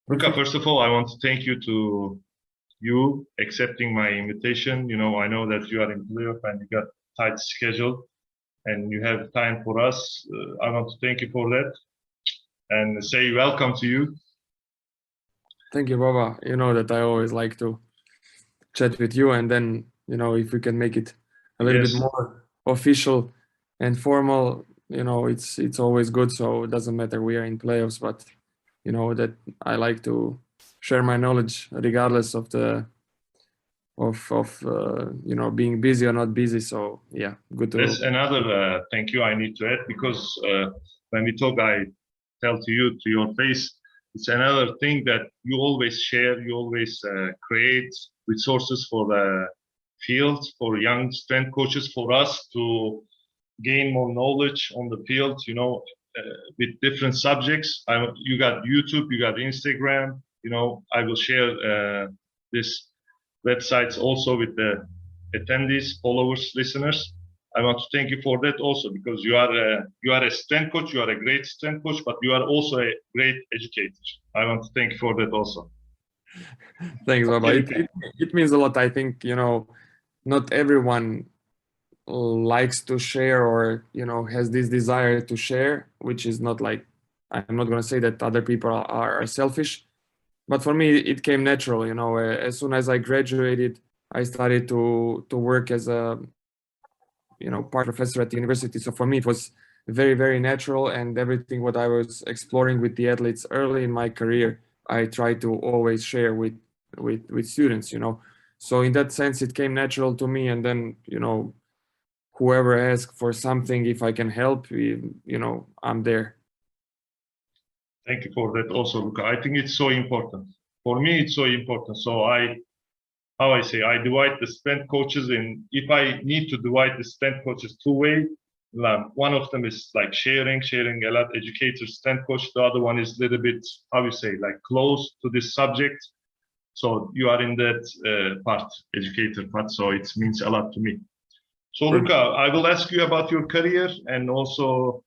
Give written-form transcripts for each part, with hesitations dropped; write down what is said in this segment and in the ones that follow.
Luka, first of all, I want to thank you accepting my invitation. I know that you are in playoff and you got tight schedule and you have time for us. I want to thank you for that and say welcome to you. Thank you, Baba. You know that I always like to chat with you, and then if we can make it a little bit more official and formal, it's always good. So it doesn't matter we are in playoffs, but that I like to share my knowledge regardless of being busy or not busy. So yeah, good to. That's another thank you I need to add, because when we talk, I tell to you to your face, it's another thing that you always share, you always create resources for the field, for young strength coaches, for us to gain more knowledge on the field, with different subjects. You got YouTube, you got Instagram, I will share this websites also with the attendees, followers, listeners. I want to thank you for that also, because you are a strength coach, you are a great strength coach, but you are also a great educator. I want to thank you for that also. Thanks, Baba. It means a lot. I think, not everyone likes to share or, has this desire to share, which is not like, I'm not going to say that other people are selfish, but for me, it came natural. As soon as I graduated, I started to work as a, part professor at the university. So for me, it was very, very natural, and everything what I was exploring with the athletes early in my career, I try to always share with students, So in that sense, it came natural to me. And then, whoever asks for something, if I can help, I'm there. Thank you for that also, Luka. I think it's so important. For me, it's so important. So I divide the strength coaches in, if I need to divide the strength coaches two ways, one of them is like sharing a lot, educator, strength coach. The other one is a little bit, like close to this subject. So you are in that part, educator part. So it means a lot to me. So Luka, I will ask you about your career and also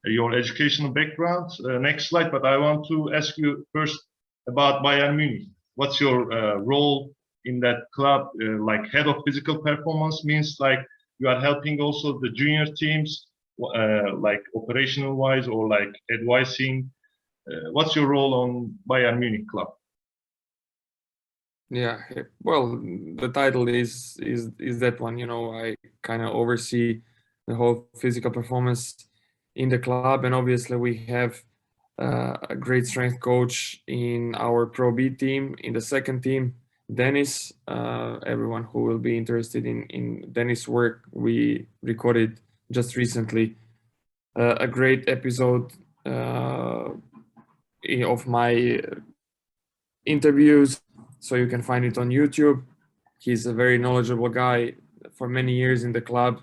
your educational background. Next slide, but I want to ask you first about Bayern Munich. What's your role in that club? Like head of physical performance means like you are helping also the junior teams, like operational wise, or like advising. What's your role on Bayern Munich club? Yeah, well, the title is that one. I kind of oversee the whole physical performance in the club, and obviously we have a great strength coach in our Pro B team. In the second team, Dennis. Everyone who will be interested in Dennis' work, we recorded just recently a great episode of my interviews, so you can find it on YouTube. He's a very knowledgeable guy for many years in the club,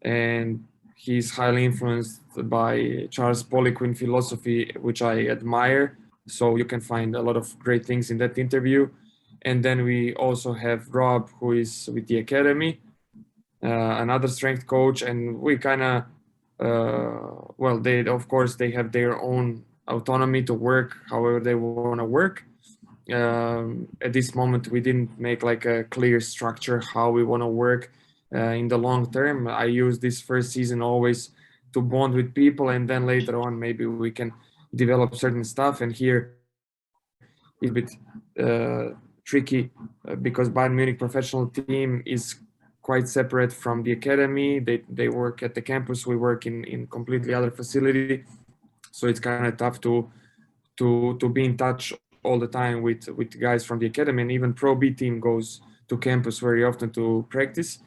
and he's highly influenced by Charles Poliquin philosophy, which I admire. So you can find a lot of great things in that interview. And then we also have Rob, who is with the academy, another strength coach, and we kind of, they have their own autonomy to work however they want to work. At this moment, we didn't make like a clear structure how we want to work in the long term. I use this first season always to bond with people, and then later on maybe we can develop certain stuff. And here it's a bit tricky because Bayern Munich professional team is quite separate from the academy. They work at the campus. We work in completely other facility, so it's kind of tough to be in touch all the time with guys from the academy. And even Pro B team goes to campus very often to practice.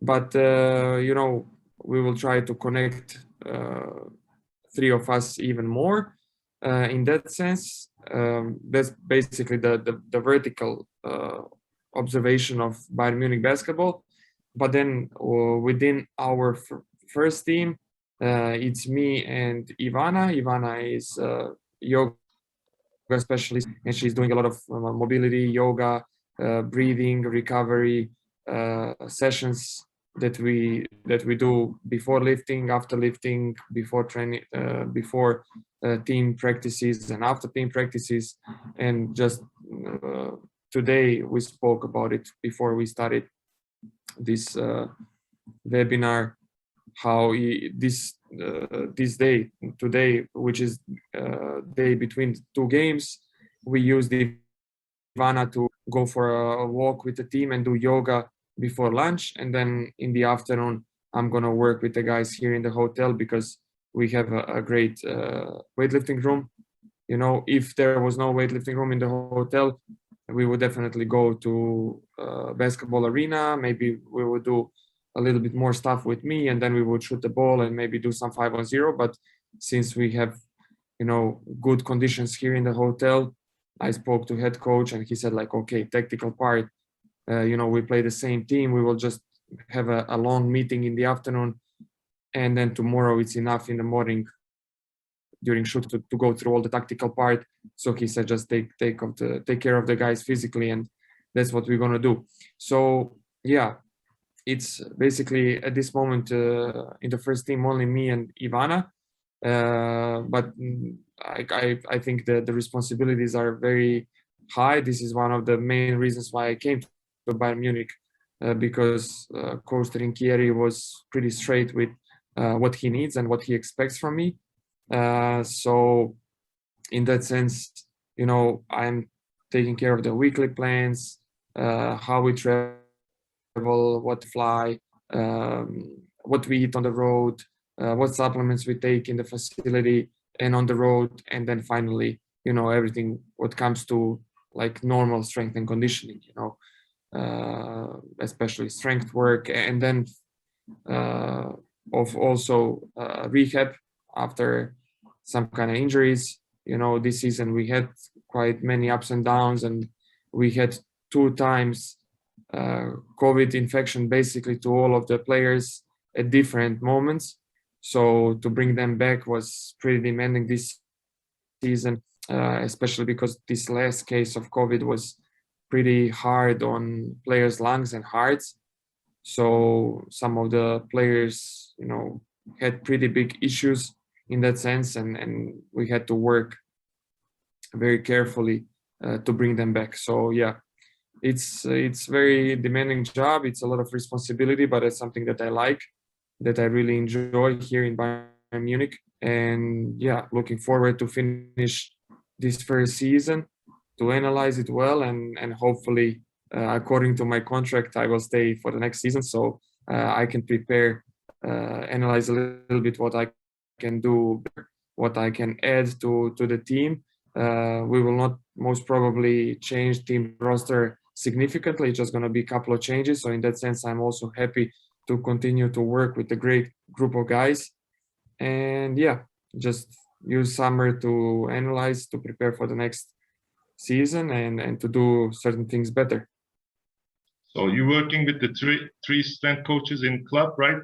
But we will try to connect three of us even more in that sense. That's basically the vertical observation of Bayern Munich basketball. But then within our first team, it's me and Ivana. Ivana is yoga specialist, and she's doing a lot of mobility, yoga, breathing, recovery sessions that we do before lifting, after lifting, before training, before team practices and after team practices. And just today we spoke about it before we started this webinar, how this day today, which is day between two games, we used Ivana to go for a walk with the team and do yoga before lunch, and then in the afternoon I'm gonna work with the guys here in the hotel because we have a great weightlifting room. You know, if there was no weightlifting room in the hotel, we would definitely go to basketball arena. Maybe we would do a little bit more stuff with me, and then we would shoot the ball and maybe do some 5-on-0. But since we have, you know, good conditions here in the hotel, I spoke to head coach and he said like, okay, tactical part, you know, we play the same team. We will just have a long meeting in the afternoon, and then tomorrow it's enough in the morning during shoot to go through all the tactical part. So he said just take care of the guys physically, and that's what we're gonna do. So yeah, it's basically at this moment in the first team only me and Ivana, but I think that the responsibilities are very high. This is one of the main reasons why I came to Bayern Munich, because Coach Trinchieri was pretty straight with what he needs and what he expects from me. So in that sense, you know, I'm taking care of the weekly plans, how we travel, what fly, what we eat on the road, what supplements we take in the facility and on the road, and then finally, you know, everything what comes to like normal strength and conditioning, you know, especially strength work, and then of also rehab after some kind of injuries. You know, this season we had quite many ups and downs, and we had 2 times COVID infection basically to all of the players at different moments. So to bring them back was pretty demanding this season, especially because this last case of COVID was pretty hard on players' lungs and hearts. So some of the players, you know, had pretty big issues in that sense, and we had to work very carefully to bring them back. So yeah, it's very demanding job. It's a lot of responsibility, but it's something that I like, that I really enjoy here in Bayern Munich. And yeah, looking forward to finish this first season, to analyze it well, and hopefully, according to my contract, I will stay for the next season. So I can prepare, analyze a little bit what I can do, what I can add to the team. We will not most probably change team roster significantly. It's just going to be a couple of changes. So in that sense, I'm also happy to continue to work with a great group of guys. And yeah, just use summer to analyze, to prepare for the next season, and to do certain things better. So you're working with the three strength coaches in club, right?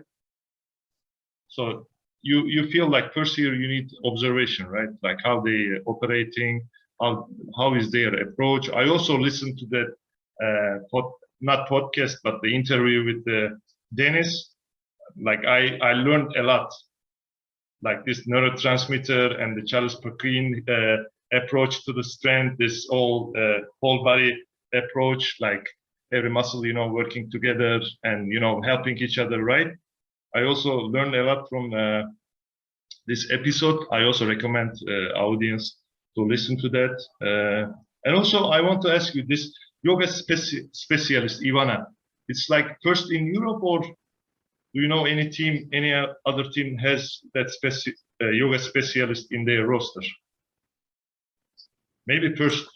So you feel like first year you need observation, right? Like how they operating, how is their approach. I also listened to that not podcast, but the interview with Dennis. Like I learned a lot, like this neurotransmitter and the Charles Perkin approach to the strength, this whole body approach, like every muscle, you know, working together and, you know, helping each other, right? I also learned a lot from this episode. I also recommend audience to listen to that. And also, I want to ask you this yoga specialist, Ivana. It's like first in Europe, or do you know any team, any other team has that yoga specialist in their roster? Maybe first.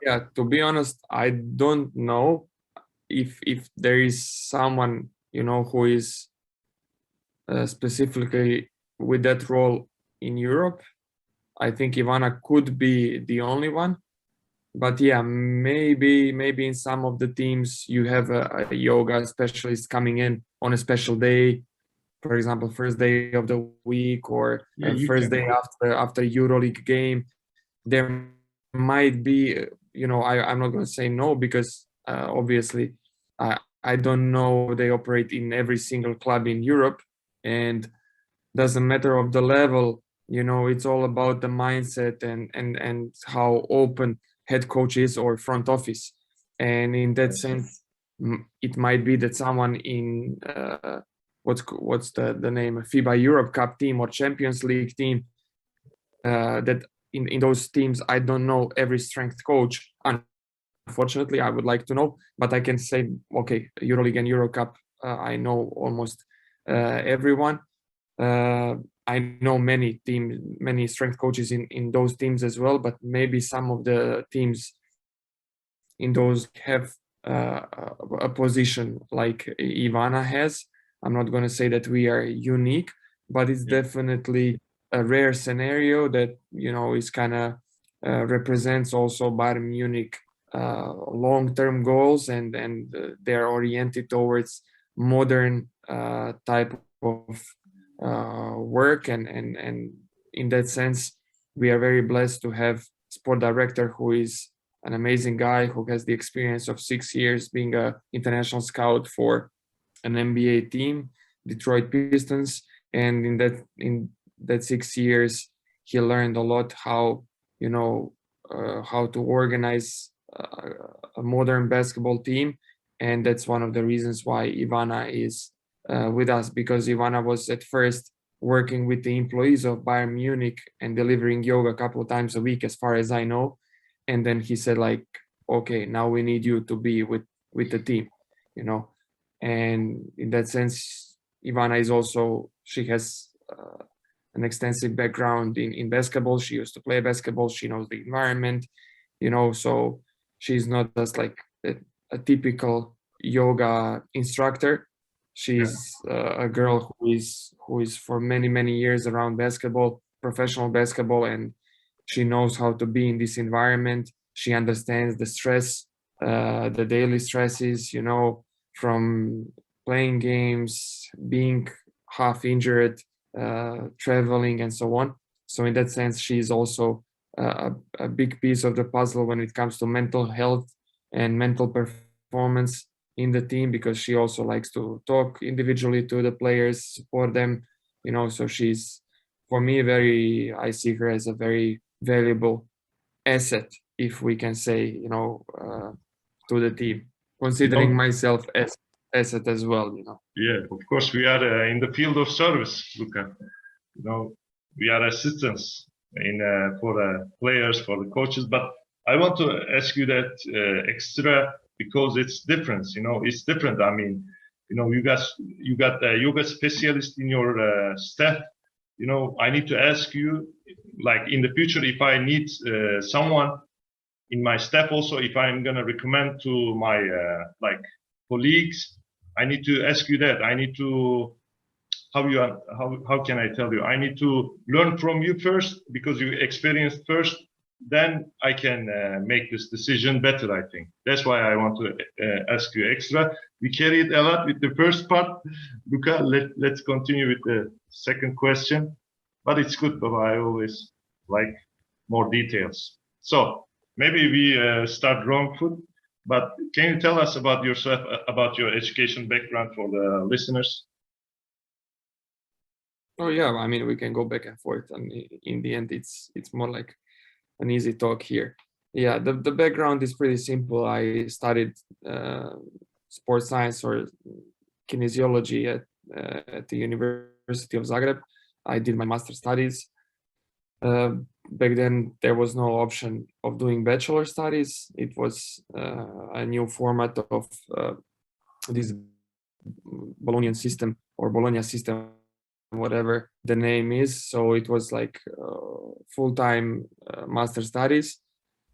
Yeah, to be honest, I don't know if there is someone, you know, who is specifically with that role in Europe. I think Ivana could be the only one, but yeah, maybe in some of the teams you have a yoga specialist coming in on a special day, for example, first day of the week, or first day after EuroLeague game. There might be, you know, I'm not going to say no, because obviously I don't know they operate in every single club in Europe, and doesn't matter of the level it's all about the mindset and how open head coach is or front office. And in that sense, it might be that someone in what's the name, FIBA Europe Cup team or Champions League team, that in those teams, I don't know every strength coach. Unfortunately, I would like to know, but I can say, okay, EuroLeague and Euro Cup, I know almost everyone. I know many strength coaches in those teams as well, but maybe some of the teams in those have a position like Ivana has. I'm not going to say that we are unique, but it's definitely a rare scenario that is kind of represents also Bayern Munich long-term goals, and they're oriented towards modern type of work, and in that sense, we are very blessed to have sport director who is an amazing guy who has the experience of 6 years being an international scout for an NBA team, Detroit Pistons, and in that 6 years he learned a lot how how to organize a modern basketball team, and that's one of the reasons why Ivana is with us, because Ivana was at first working with the employees of Bayern Munich and delivering yoga a couple of times a week, as far as I know. And then he said, like, okay, now we need you to be with the team, And in that sense, Ivana is also, she has an extensive background in basketball. She used to play basketball. She knows the environment, so she's not just like a typical yoga instructor. She's a girl who is for many years around basketball, professional basketball, and she knows how to be in this environment. She understands the stress, the daily stresses, from playing games, being half injured, traveling, and so on. So in that sense, she's also a big piece of the puzzle when it comes to mental health and mental performance in the team, because she also likes to talk individually to the players, support them, so she's, for me, I see her as a very valuable asset, if we can say, to the team, considering myself as asset as well, Yeah, of course, we are in the field of service, Luka. We are assistants for players, for the coaches. But I want to ask you that extra, because it's different. It's different. I mean, you got a yoga specialist in your staff. I need to ask you, like, in the future, if I need someone in my staff, also, if I'm gonna recommend to my colleagues, I need to ask you that. I need to, how can I tell you? I need to learn from you first, because you experienced first. Then I can make this decision better, I think. That's why I want to ask you extra. We carried a lot with the first part. Luka, let's continue with the second question. But it's good, but I always like more details. So maybe we start wrong foot, but can you tell us about yourself, about your education background for the listeners? Oh yeah, I mean, we can go back and forth, and in the end, it's more like an easy talk here. Yeah, the background is pretty simple. I studied sports science or kinesiology at the University of Zagreb. I did my master's studies. Back then, there was no option of doing bachelor studies. It was a new format of this Bologna system, or Bologna system, whatever the name is. So it was like full-time master studies.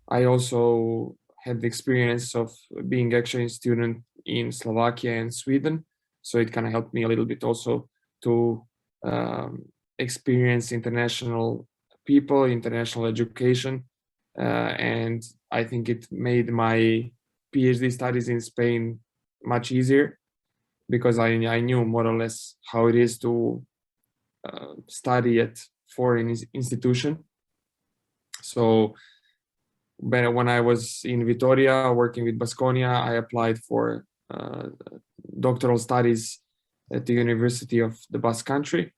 I also had the experience of being actually a student in Slovakia and Sweden. So it kind of helped me a little bit also to experience international people, international education. And I think it made my PhD studies in Spain much easier, because I knew more or less how it is to study at foreign institution. So when I was in Vitoria working with Baskonia, I applied for doctoral studies at the University of the Basque Country.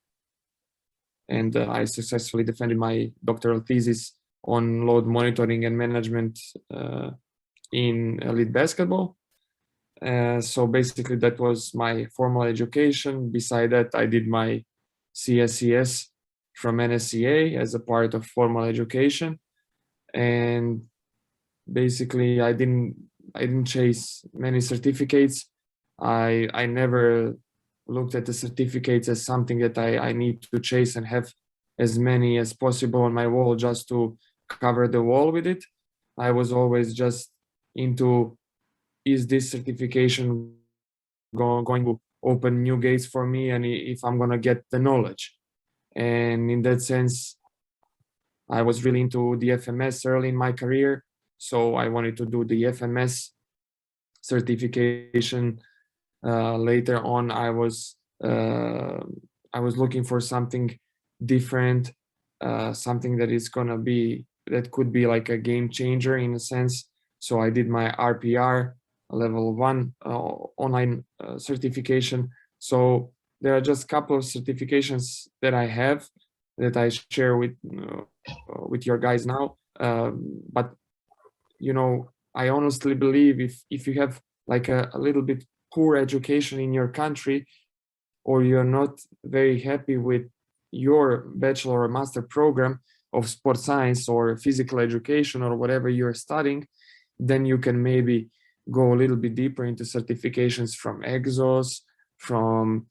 and I successfully defended my doctoral thesis on load monitoring and management in elite basketball. So basically that was my formal education. Beside that, I did my CSCS from NSCA as a part of formal education. And basically I didn't chase many certificates. I never looked at the certificates as something that I need to chase and have as many as possible on my wall just to cover the wall with it. I was always just into, is this certification going to open new gates for me, and if I'm going to get the knowledge. And in that sense, I was really into the FMS early in my career. So I wanted to do the FMS certification. Later on, I was looking for something different, something that could be like a game changer in a sense. So I did my RPR level 1 online certification. So there are just a couple of certifications that I have that I share with your guys now. But I honestly believe if you have like a little bit poor education in your country, or you're not very happy with your bachelor or master program of sports science or physical education or whatever you're studying, then you can maybe go a little bit deeper into certifications from Exos, from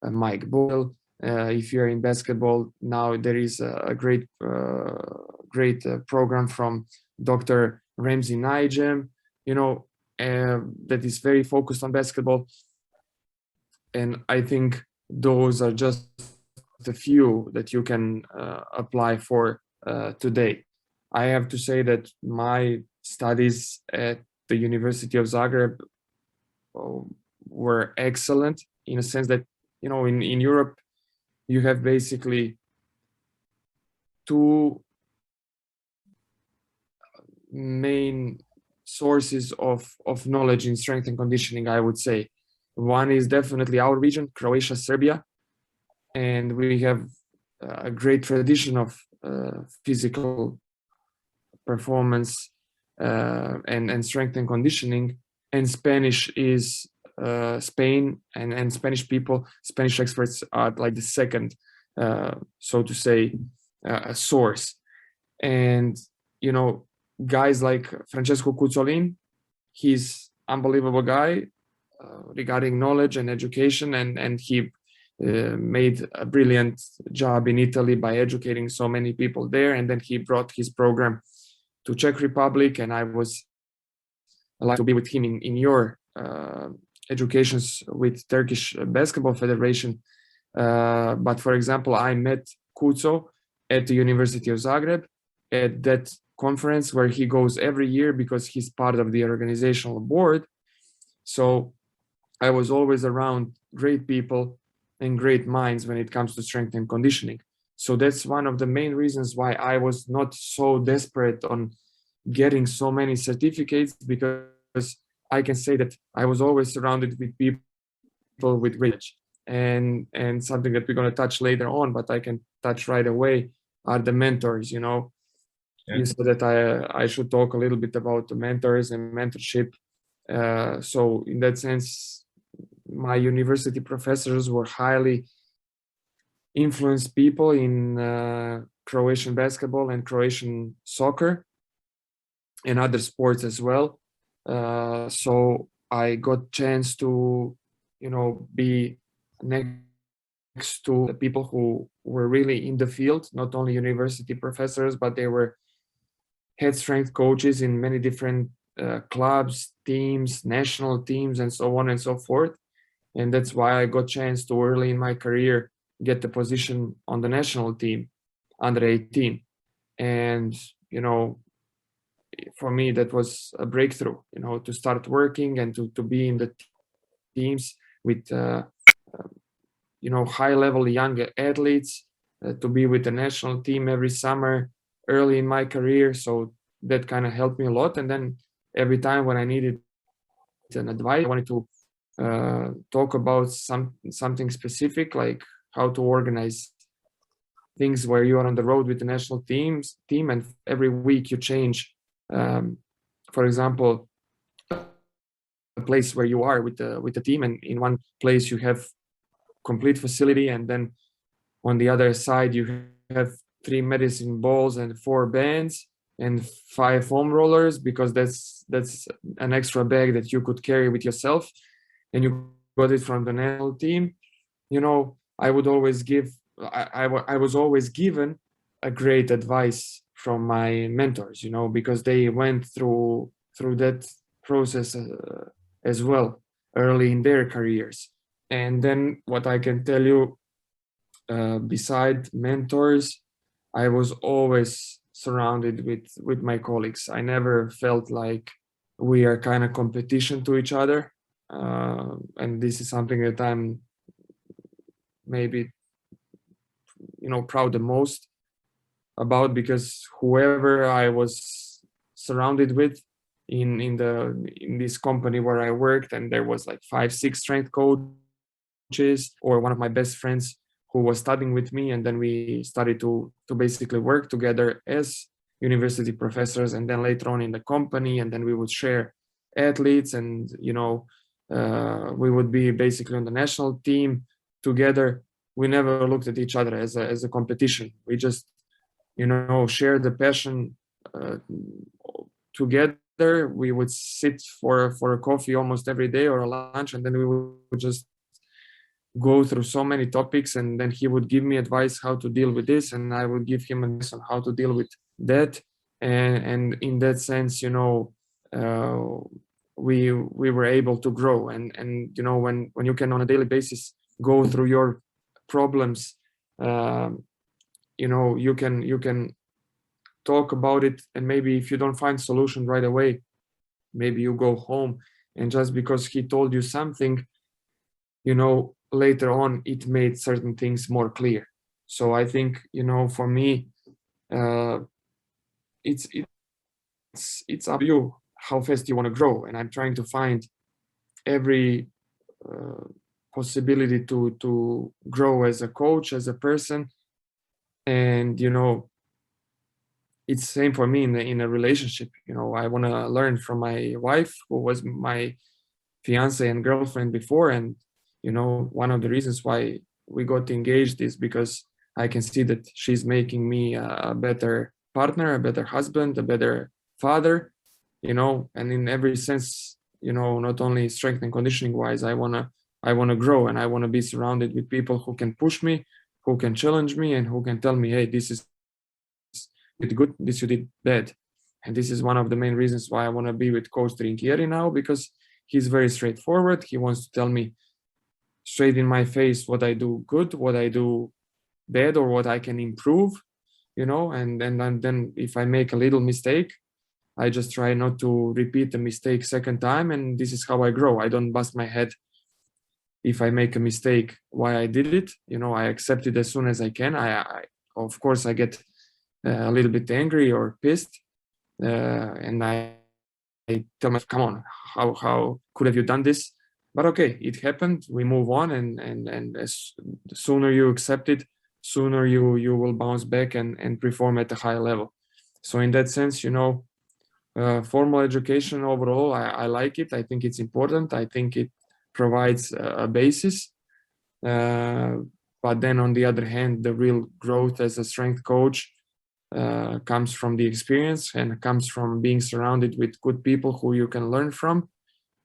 Mike Boyle. If you're in basketball now, there is a great program from Dr. Ramsey Nigem, that is very focused on basketball. And I think those are just a few that you can apply for today. I have to say that my studies at the University of Zagreb were excellent, in a sense that, in Europe, you have basically two main sources of knowledge in strength and conditioning, I would say. One is definitely our region, Croatia, Serbia, and we have a great tradition of physical performance and strength and conditioning. And Spanish is Spain, and Spanish experts are like the second, so to say, source. And guys like Francesco Cuzzolin, he's unbelievable guy regarding knowledge and education, and he made a brilliant job in Italy by educating so many people there, and then he brought his program to Czech Republic, and I was allowed to be with him in your educations with Turkish Basketball Federation. But for example, I met Kuzo at the University of Zagreb at that conference where he goes every year because he's part of the organizational board. So I was always around great people and great minds when it comes to strength and conditioning. So that's one of the main reasons why I was not so desperate on getting so many certificates, because I can say that I was always surrounded with people with great knowledge. And something that we're going to touch later on, but I can touch right away, are the mentors. Yeah. You said that I should talk a little bit about the mentors and mentorship. So in that sense, my university professors were highly influenced people in Croatian basketball and Croatian soccer and other sports as well. So I got chance to, be next to the people who were really in the field, not only university professors, but they were head strength coaches in many different clubs, teams, national teams, and so on and so forth. And that's why I got chance to early in my career get the position on the national team under 18. And, for me, that was a breakthrough, to start working and to be in the teams with, high level young athletes, to be with the national team every summer early in my career. So that kind of helped me a lot. And then every time when I needed an advice, I wanted to talk about something specific, like how to organize things where you are on the road with the national team, and every week you change. For example, a place where you are with the team, and in one place you have complete facility, and then on the other side you have 3 medicine balls and 4 bands and 5 foam rollers, because that's an extra bag that you could carry with yourself, and you got it from the national team. I would always give, I was always given a great advice from my mentors, because they went through that process as well early in their careers. And then what I can tell you, beside mentors, I was always surrounded with my colleagues. I never felt like we are kind of competition to each other, and this is something that I'm maybe proud the most about, because whoever I was surrounded with in this company where I worked, and there was like 5-6 strength coaches, or one of my best friends who was studying with me, and then we started to basically work together as university professors, and then later on in the company, and then we would share athletes, and we would be basically on the national team together. We never looked at each other as a competition. We just share the passion together. We would sit for a coffee almost every day, or a lunch, and then we would just go through so many topics, and then he would give me advice how to deal with this, and I would give him advice on how to deal with that. And in that sense, we were able to grow, and when you can on a daily basis go through your problems, you can talk about it, and maybe if you don't find solution right away, maybe you go home, and just because he told you something, later on it made certain things more clear. So I think for me, it's up to you how fast you want to grow, and I'm trying to find every possibility to grow as a coach, as a person. And it's same for me in a relationship. I want to learn from my wife, who was my fiance and girlfriend before, and one of the reasons why we got engaged is because I can see that she's making me a better partner, a better husband, a better father, and in every sense, not only strength and conditioning wise, I want to grow, and I want to be surrounded with people who can push me, who can challenge me, and who can tell me, hey, this is good, this you did bad. And this is one of the main reasons why I want to be with Coach Trinchieri now, because he's very straightforward. He wants to tell me straight in my face what I do good, what I do bad, or what I can improve, and then if I make a little mistake, I just try not to repeat the mistake second time, and this is how I grow. I don't bust my head if I make a mistake why I did it. I accept it as soon as I can. I of course I get a little bit angry or pissed, and I tell myself, come on, how could have you done this? But okay, it happened. We move on, and as the sooner you accept it, sooner you will bounce back and perform at a high level. So in that sense, formal education overall, I like it. I think it's important. I think it provides a basis. But then on the other hand, the real growth as a strength coach comes from the experience, and comes from being surrounded with good people who you can learn from.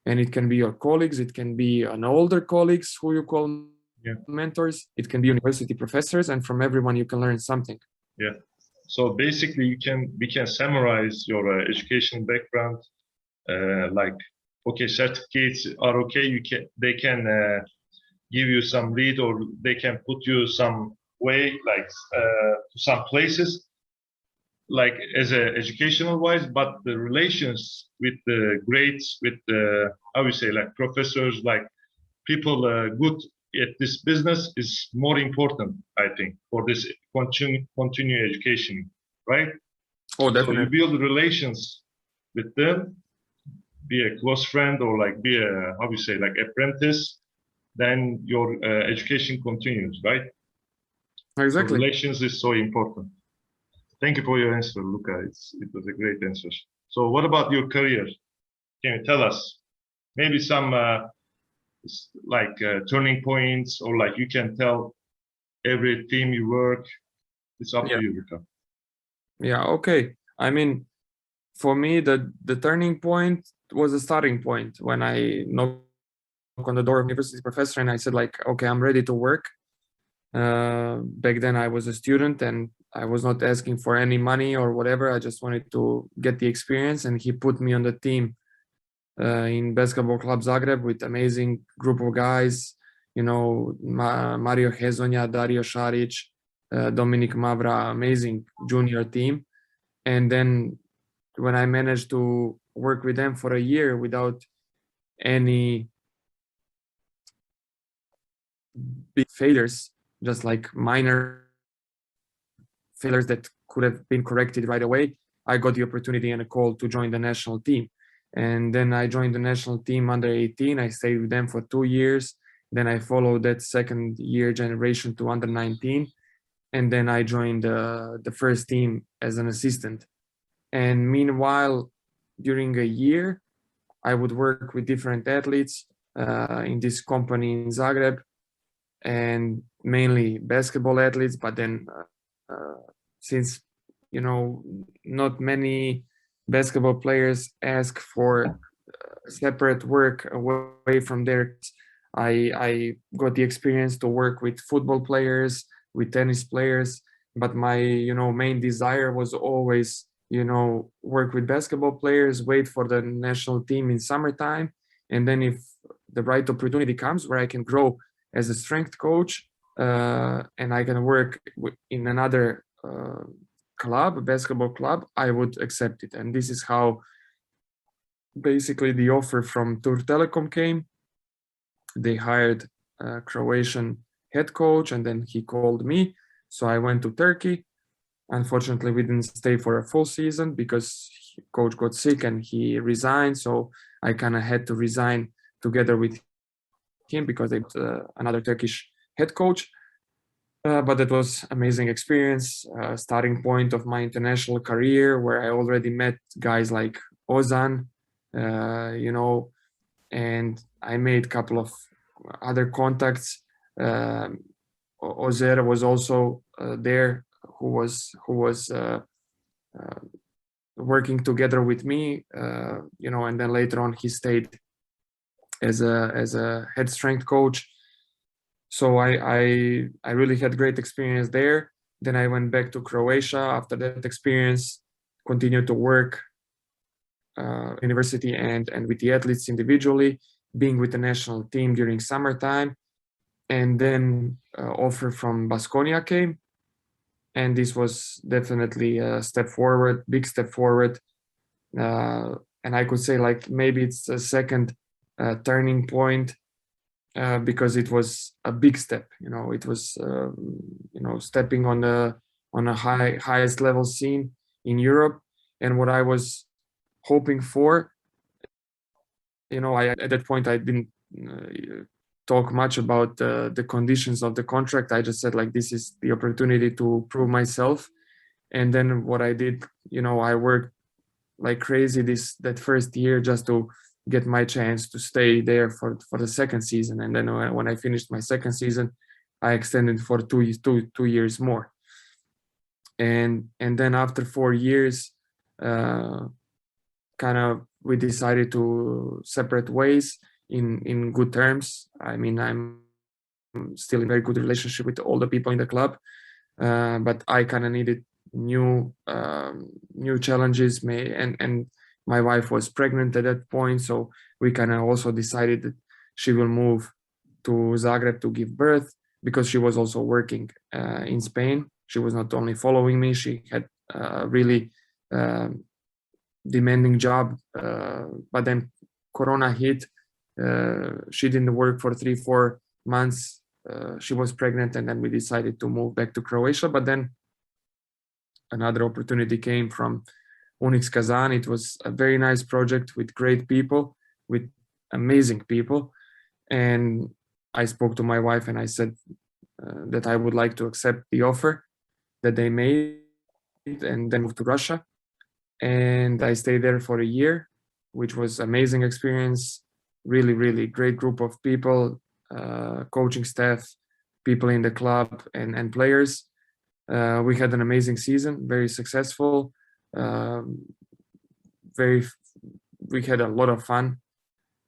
And it can be your colleagues, it can be an older colleagues who you call mentors, it can be university professors, and from everyone you can learn something. Yeah. So basically, we can summarize your education background. Like, okay, certificates are okay. They can give you some lead, or they can put you some way, like to some places, like as a educational wise. But the relations with the grades, with the how we say, like professors, like people good at this business is more important, I think, for this continue education, right? Oh, definitely. So you build relations with them, be a close friend, or like be a, how we say, like apprentice, then your education continues, right? So Exactly. relations is so important. Thank you for your answer, Luka. It was a great answer. So what about your career? Can you tell us maybe some turning points, or like you can tell every team you work? It's up to Yeah. you, Luka. Yeah. Okay. I mean, for me, the turning point was a starting point when I knocked on the door of university professor and I said like, okay, I'm ready to work. Back then I was a student and I was not asking for any money or whatever. I just wanted to get the experience, and he put me on the team in basketball club Zagreb with amazing group of guys. You know, Mario Hezonja, Dario Šarić, Dominik Mavra, amazing junior team. And then when I managed to work with them for a year without any big failures, just like minor failures that could have been corrected right away, I got the opportunity and a call to join the national team. And then I joined the national team under 18. I stayed with them for 2 years. Then I followed that second year generation to under 19. And then I joined the first team as an assistant. And meanwhile, during a year, I would work with different athletes in this company in Zagreb, and mainly basketball athletes. But then since, you know, not many basketball players ask for separate work away from their, I got the experience to work with football players, with tennis players, but my, you know, main desire was always, you know, work with basketball players, wait for the national team in summertime, and then if the right opportunity comes where I can grow as a strength coach and I can work in another club, basketball club, I would accept it. And this is how basically the offer from Tur Telekom came. They hired a Croatian head coach, and then he called me. So I went to Turkey. Unfortunately, we didn't stay for a full season because coach got sick and he resigned. So I kind of had to resign together with him because they another Turkish head coach. But that was amazing experience, starting point of my international career, where I already met guys like Ozan, you know, and I made a couple of other contacts. Ozer was also there, who was working together with me, you know, and then later on he stayed as a head strength coach. So I really had great experience there. Then I went back to Croatia after that experience, continued to work university and with the athletes individually, being with the national team during summertime. And then offer from Baskonia came, and this was definitely a step forward, big step forward. And I could say like maybe it's a second turning point because it was a big step. You know, it was you know, stepping on a highest level scene in Europe, and what I was hoping for. You know, at that point I didn't talk much about the conditions of the contract. I just said like, this is the opportunity to prove myself. And then what I did, you know, I worked like crazy that first year just to get my chance to stay there for the second season. And then when I finished my second season, I extended for two years more. And then after 4 years, kind of we decided to separate ways in good terms. I mean, I'm still in very good relationship with all the people in the club, but I kind of needed new challenges. And my wife was pregnant at that point, so we kind of also decided that she will move to Zagreb to give birth, because she was also working in Spain. She was not only following me, she had really demanding job, but then Corona hit. She didn't work for 3-4 months. She was pregnant, and then we decided to move back to Croatia. But then another opportunity came from Unix Kazan. It was a very nice project with great people, with amazing people. And I spoke to my wife and I said, that I would like to accept the offer that they made, and then move to Russia. And I stayed there for a year, which was amazing experience. Really, really great group of people, coaching staff, people in the club, and players. We had an amazing season, very successful. We had a lot of fun,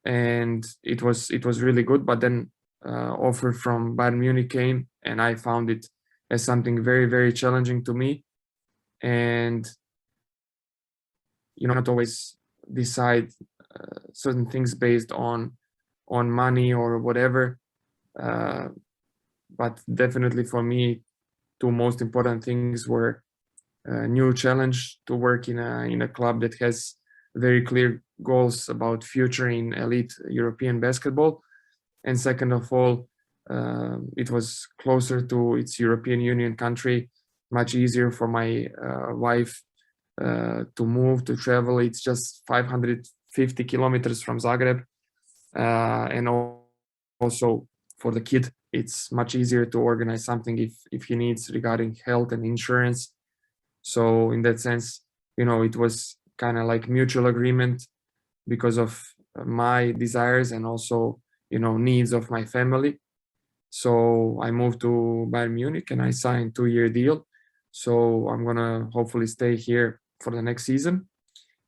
and it was really good. But then offer from Bayern Munich came, and I found it as something very, very challenging to me. And not always decide certain things based on money or whatever. But definitely for me, two most important things were a new challenge to work in a club that has very clear goals about future in elite European basketball, and second of all, it was closer to its European Union country, much easier for my wife to move, to travel. It's just 550 kilometers from Zagreb, and also for the kid, it's much easier to organize something if he needs regarding health and insurance. So in that sense, it was kind of like mutual agreement because of my desires and also needs of my family. So I moved to Bayern Munich and I signed 2-year deal. So I'm gonna hopefully stay here for the next season,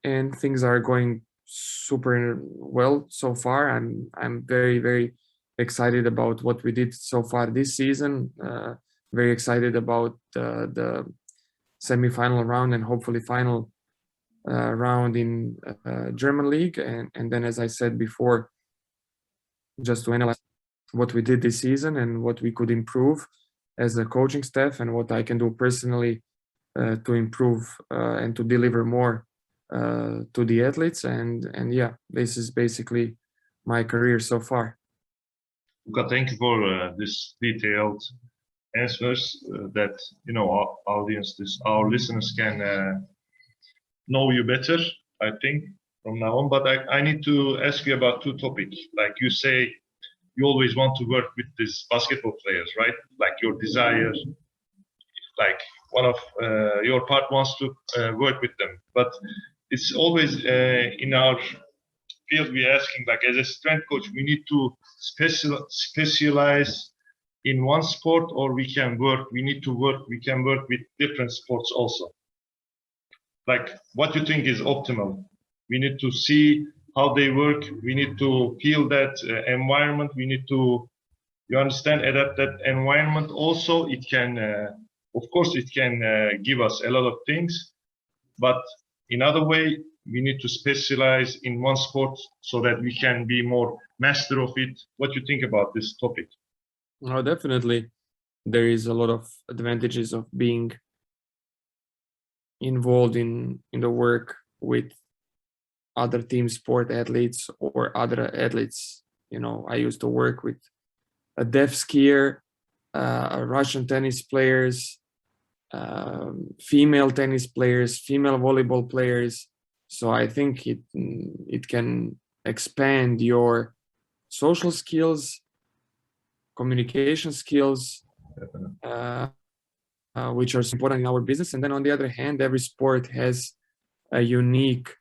and things are going super well so far. I'm very, very excited about what we did so far this season. Very excited about the semi-final round and hopefully final round in German league, and then, as I said before, just to analyze what we did this season and what we could improve as a coaching staff and what I can do personally to improve and to deliver more to the athletes. And yeah, this is basically my career so far. Luka, thank you for this detailed answers that our audience, our listeners can know you better, I think, from now on. But I need to ask you about two topics. Like you say, you always want to work with these basketball players, right? Like your desire, like one of your part wants to work with them. But it's always in our field we're asking, like as a strength coach, we need to specialize in one sport, or we can work with different sports also. Like what you think is optimal? We need to see how they work. We need to feel that environment. We need to, you understand, adapt that environment. Also, it can, of course, it can give us a lot of things, but in other way, we need to specialize in one sport so that we can be more master of it. What do you think about this topic? No, definitely. There is a lot of advantages of being involved in the work with other team sport athletes or other athletes. I used to work with a deaf skier, Russian tennis players, female tennis players, female volleyball players. So I think it can expand your social skills, communication skills, which are important in our business. And then on the other hand, every sport has a unique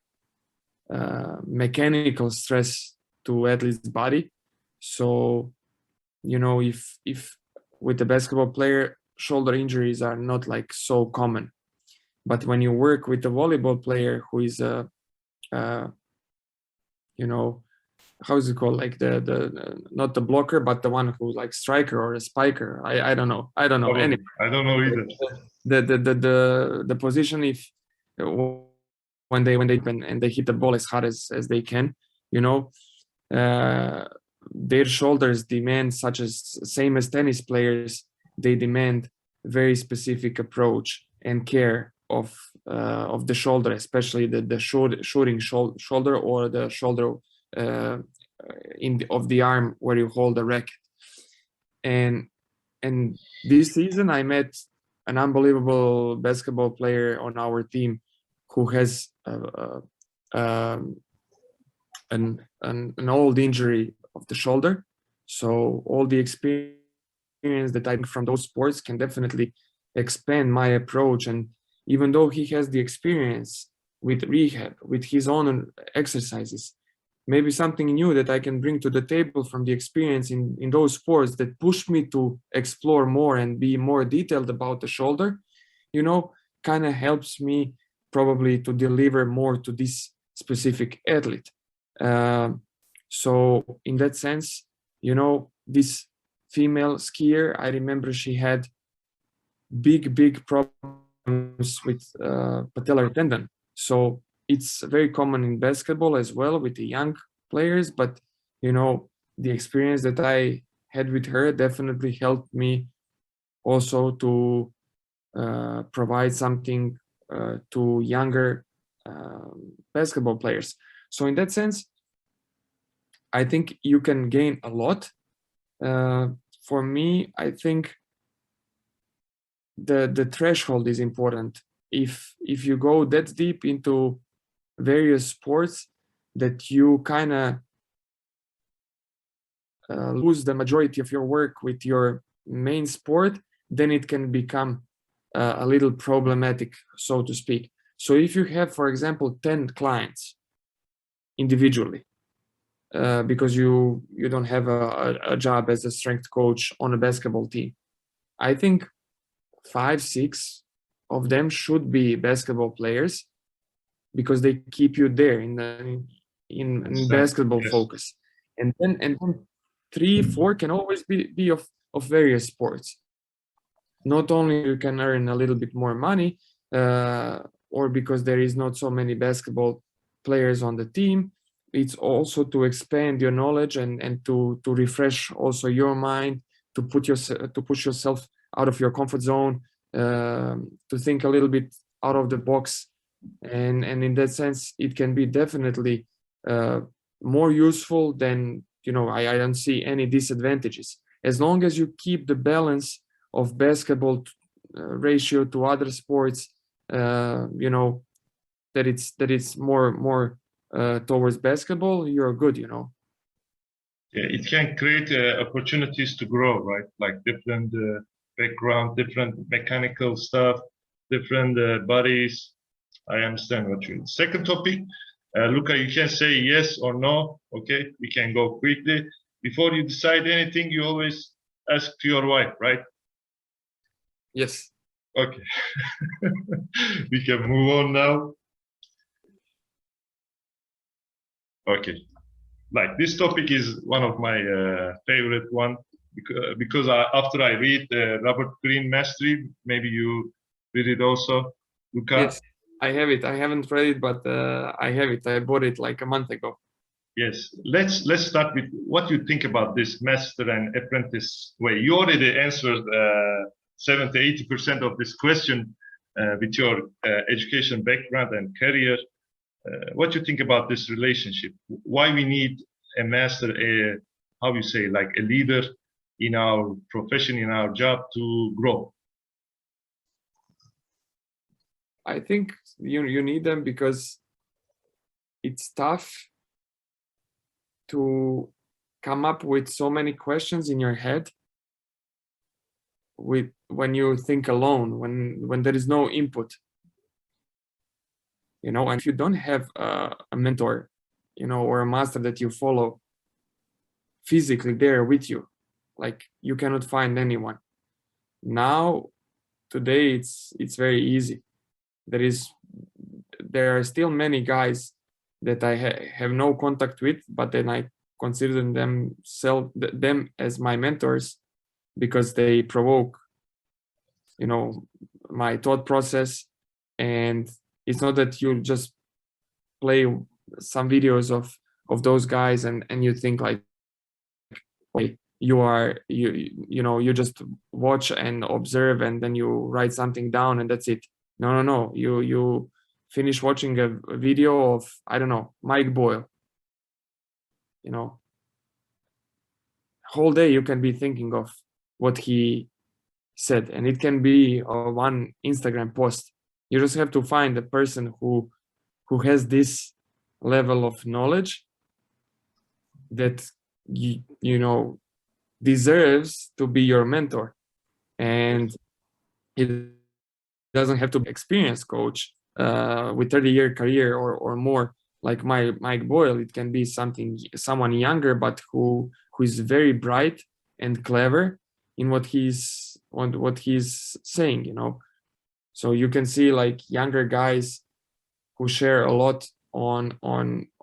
mechanical stress to athlete's body. So, if with the basketball player, shoulder injuries are not like so common. But when you work with a volleyball player who is how is it called? Like the not the blocker, but the one who like striker or a spiker. I don't know. Anyway, I don't know either. The position, if when they and they hit the ball as hard as they can, their shoulders demand, such as same as tennis players, they demand very specific approach and care of the shoulder, especially the shooting shoulder or the shoulder of the arm where you hold the racket. And this season I met an unbelievable basketball player on our team who has an old injury of the shoulder. So all the experience experience that I bring from those sports can definitely expand my approach. And even though he has the experience with rehab, with his own exercises, maybe something new that I can bring to the table from the experience in those sports that push me to explore more and be more detailed about the shoulder, you know, kind of helps me probably to deliver more to this specific athlete. So in that sense, you know, this female skier, I remember she had big problems with patellar tendon. So it's very common in basketball as well with the young players, but you know, the experience that I had with her definitely helped me also to provide something to younger basketball players. So in that sense, I think you can gain a lot. For me, I think the threshold is important. If you go that deep into various sports, that you kind of lose the majority of your work with your main sport, then it can become a little problematic, so to speak. So if you have, for example, 10 clients individually, because you don't have a job as a strength coach on a basketball team, I think 5, 6 of them should be basketball players, because they keep you there in basketball focus. And then 3, 4 can always be of various sports. Not only you can earn a little bit more money, or because there is not so many basketball players on the team, it's also to expand your knowledge and to refresh also your mind, to push yourself out of your comfort zone, to think a little bit out of the box. And in that sense, it can be definitely more useful than, you know, I don't see any disadvantages. As long as you keep the balance of basketball ratio to other sports, you know, that it's more towards basketball, you're good, you know. Yeah, it can create opportunities to grow, right? Like different background, different mechanical stuff, different bodies. I understand what you mean. Second topic, Luka, you can say yes or no. Okay, we can go quickly. Before you decide anything, you always ask to your wife, right? Yes. Okay. We can move on now. Okay. Like this topic is one of my favorite one, because after I read Robert Greene Mastery, maybe you read it also, Luka. Yes, I have it. I haven't read it, but I have it. I bought it like a month ago. Yes, let's start with what you think about this master and apprentice way. You already answered 70-80% of this question with your education background and career. What do you think about this relationship? Why we need a master, how you say, like a leader in our profession, in our job to grow? I think you need them because it's tough to come up with so many questions in your head when you think alone, when there is no input, you know. And if you don't have a mentor, you know, or a master that you follow physically there with you, like, you cannot find anyone. Now today it's very easy. There are still many guys that I have no contact with, but then I consider them as my mentors, because they provoke, you know, my thought process. And it's not that you just play some videos of those guys and you think like, okay, you just watch and observe and then you write something down and that's it. No. You finish watching a video of, I don't know, Mike Boyle, you know, whole day you can be thinking of what he said, and it can be one Instagram post. You just have to find a person who has this level of knowledge that you know deserves to be your mentor, and it doesn't have to be experienced coach with 30-year career or more, like Mike Boyle. It can be someone younger, but who is very bright and clever in what he's saying, you know. So you can see like younger guys who share a lot on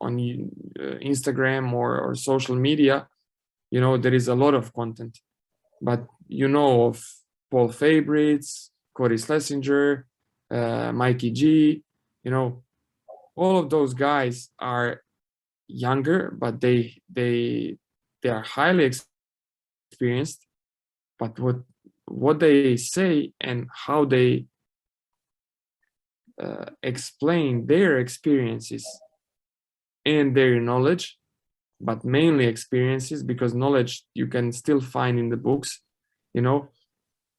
Instagram or social media. You know, there is a lot of content, but you know of Paul Fabritz, Corey Schlesinger, Mikey G, you know, all of those guys are younger, but they are highly experienced. But what they say and how they explain their experiences and their knowledge, but mainly experiences, because knowledge you can still find in the books, you know,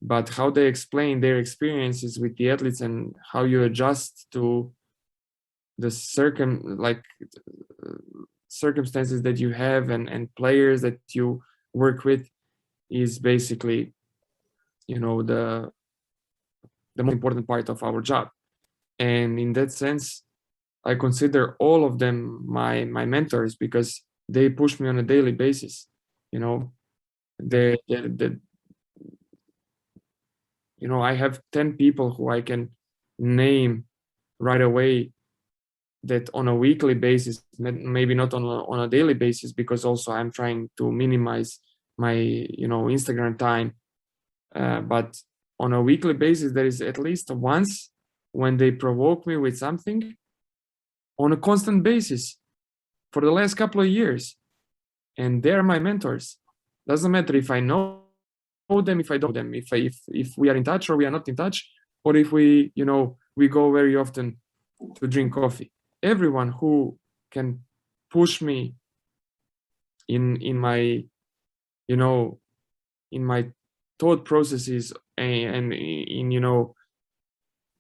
but how they explain their experiences with the athletes and how you adjust to the circumstances that you have and players that you work with is basically, you know, the most important part of our job. And in that sense, I consider all of them my mentors, because they push me on a daily basis. You know, you know, I have 10 people who I can name right away, that on a weekly basis, maybe not on a daily basis, because also I'm trying to minimize my, you know, Instagram time. But on a weekly basis, there is at least once when they provoke me with something on a constant basis for the last couple of years. And they're my mentors. Doesn't matter if I know them, if I don't know them, if we are in touch or we are not in touch, or if we, you know, we go very often to drink coffee. Everyone who can push me in my, you know, in my thought processes and in, you know,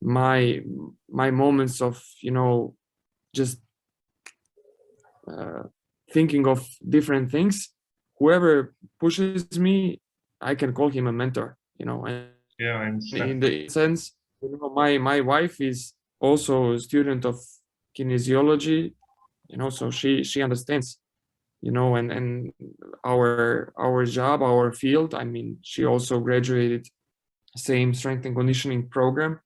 my moments of, you know, just thinking of different things, whoever pushes me, I can call him a mentor, you know. And yeah, I understand. in the sense, you know, my wife is also a student of kinesiology, you know, so she understands, you know, and our job, our field. I mean, she also graduated same strength and conditioning program,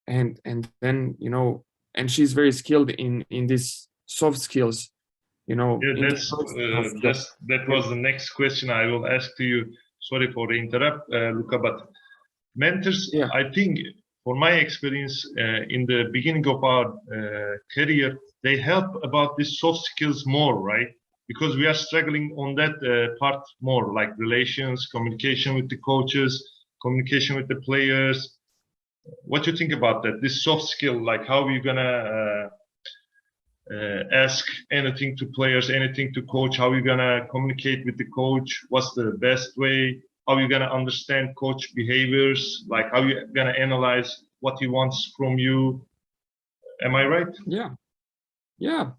and then, you know, and she's very skilled in these soft skills, you know. Yeah, that was the next question I will ask to you. Sorry for the interrupt, Luka, but mentors, Yeah. I think, for my experience, in the beginning of our career, they help about these soft skills more, right? Because we are struggling on that part more, like relations, communication with the coaches, communication with the players. What do you think about that? This soft skill, like how are you gonna ask anything to players, anything to coach? How are you gonna communicate with the coach? What's the best way? How are you gonna understand coach behaviors? Like how are you gonna analyze what he wants from you? Am I right? Yeah,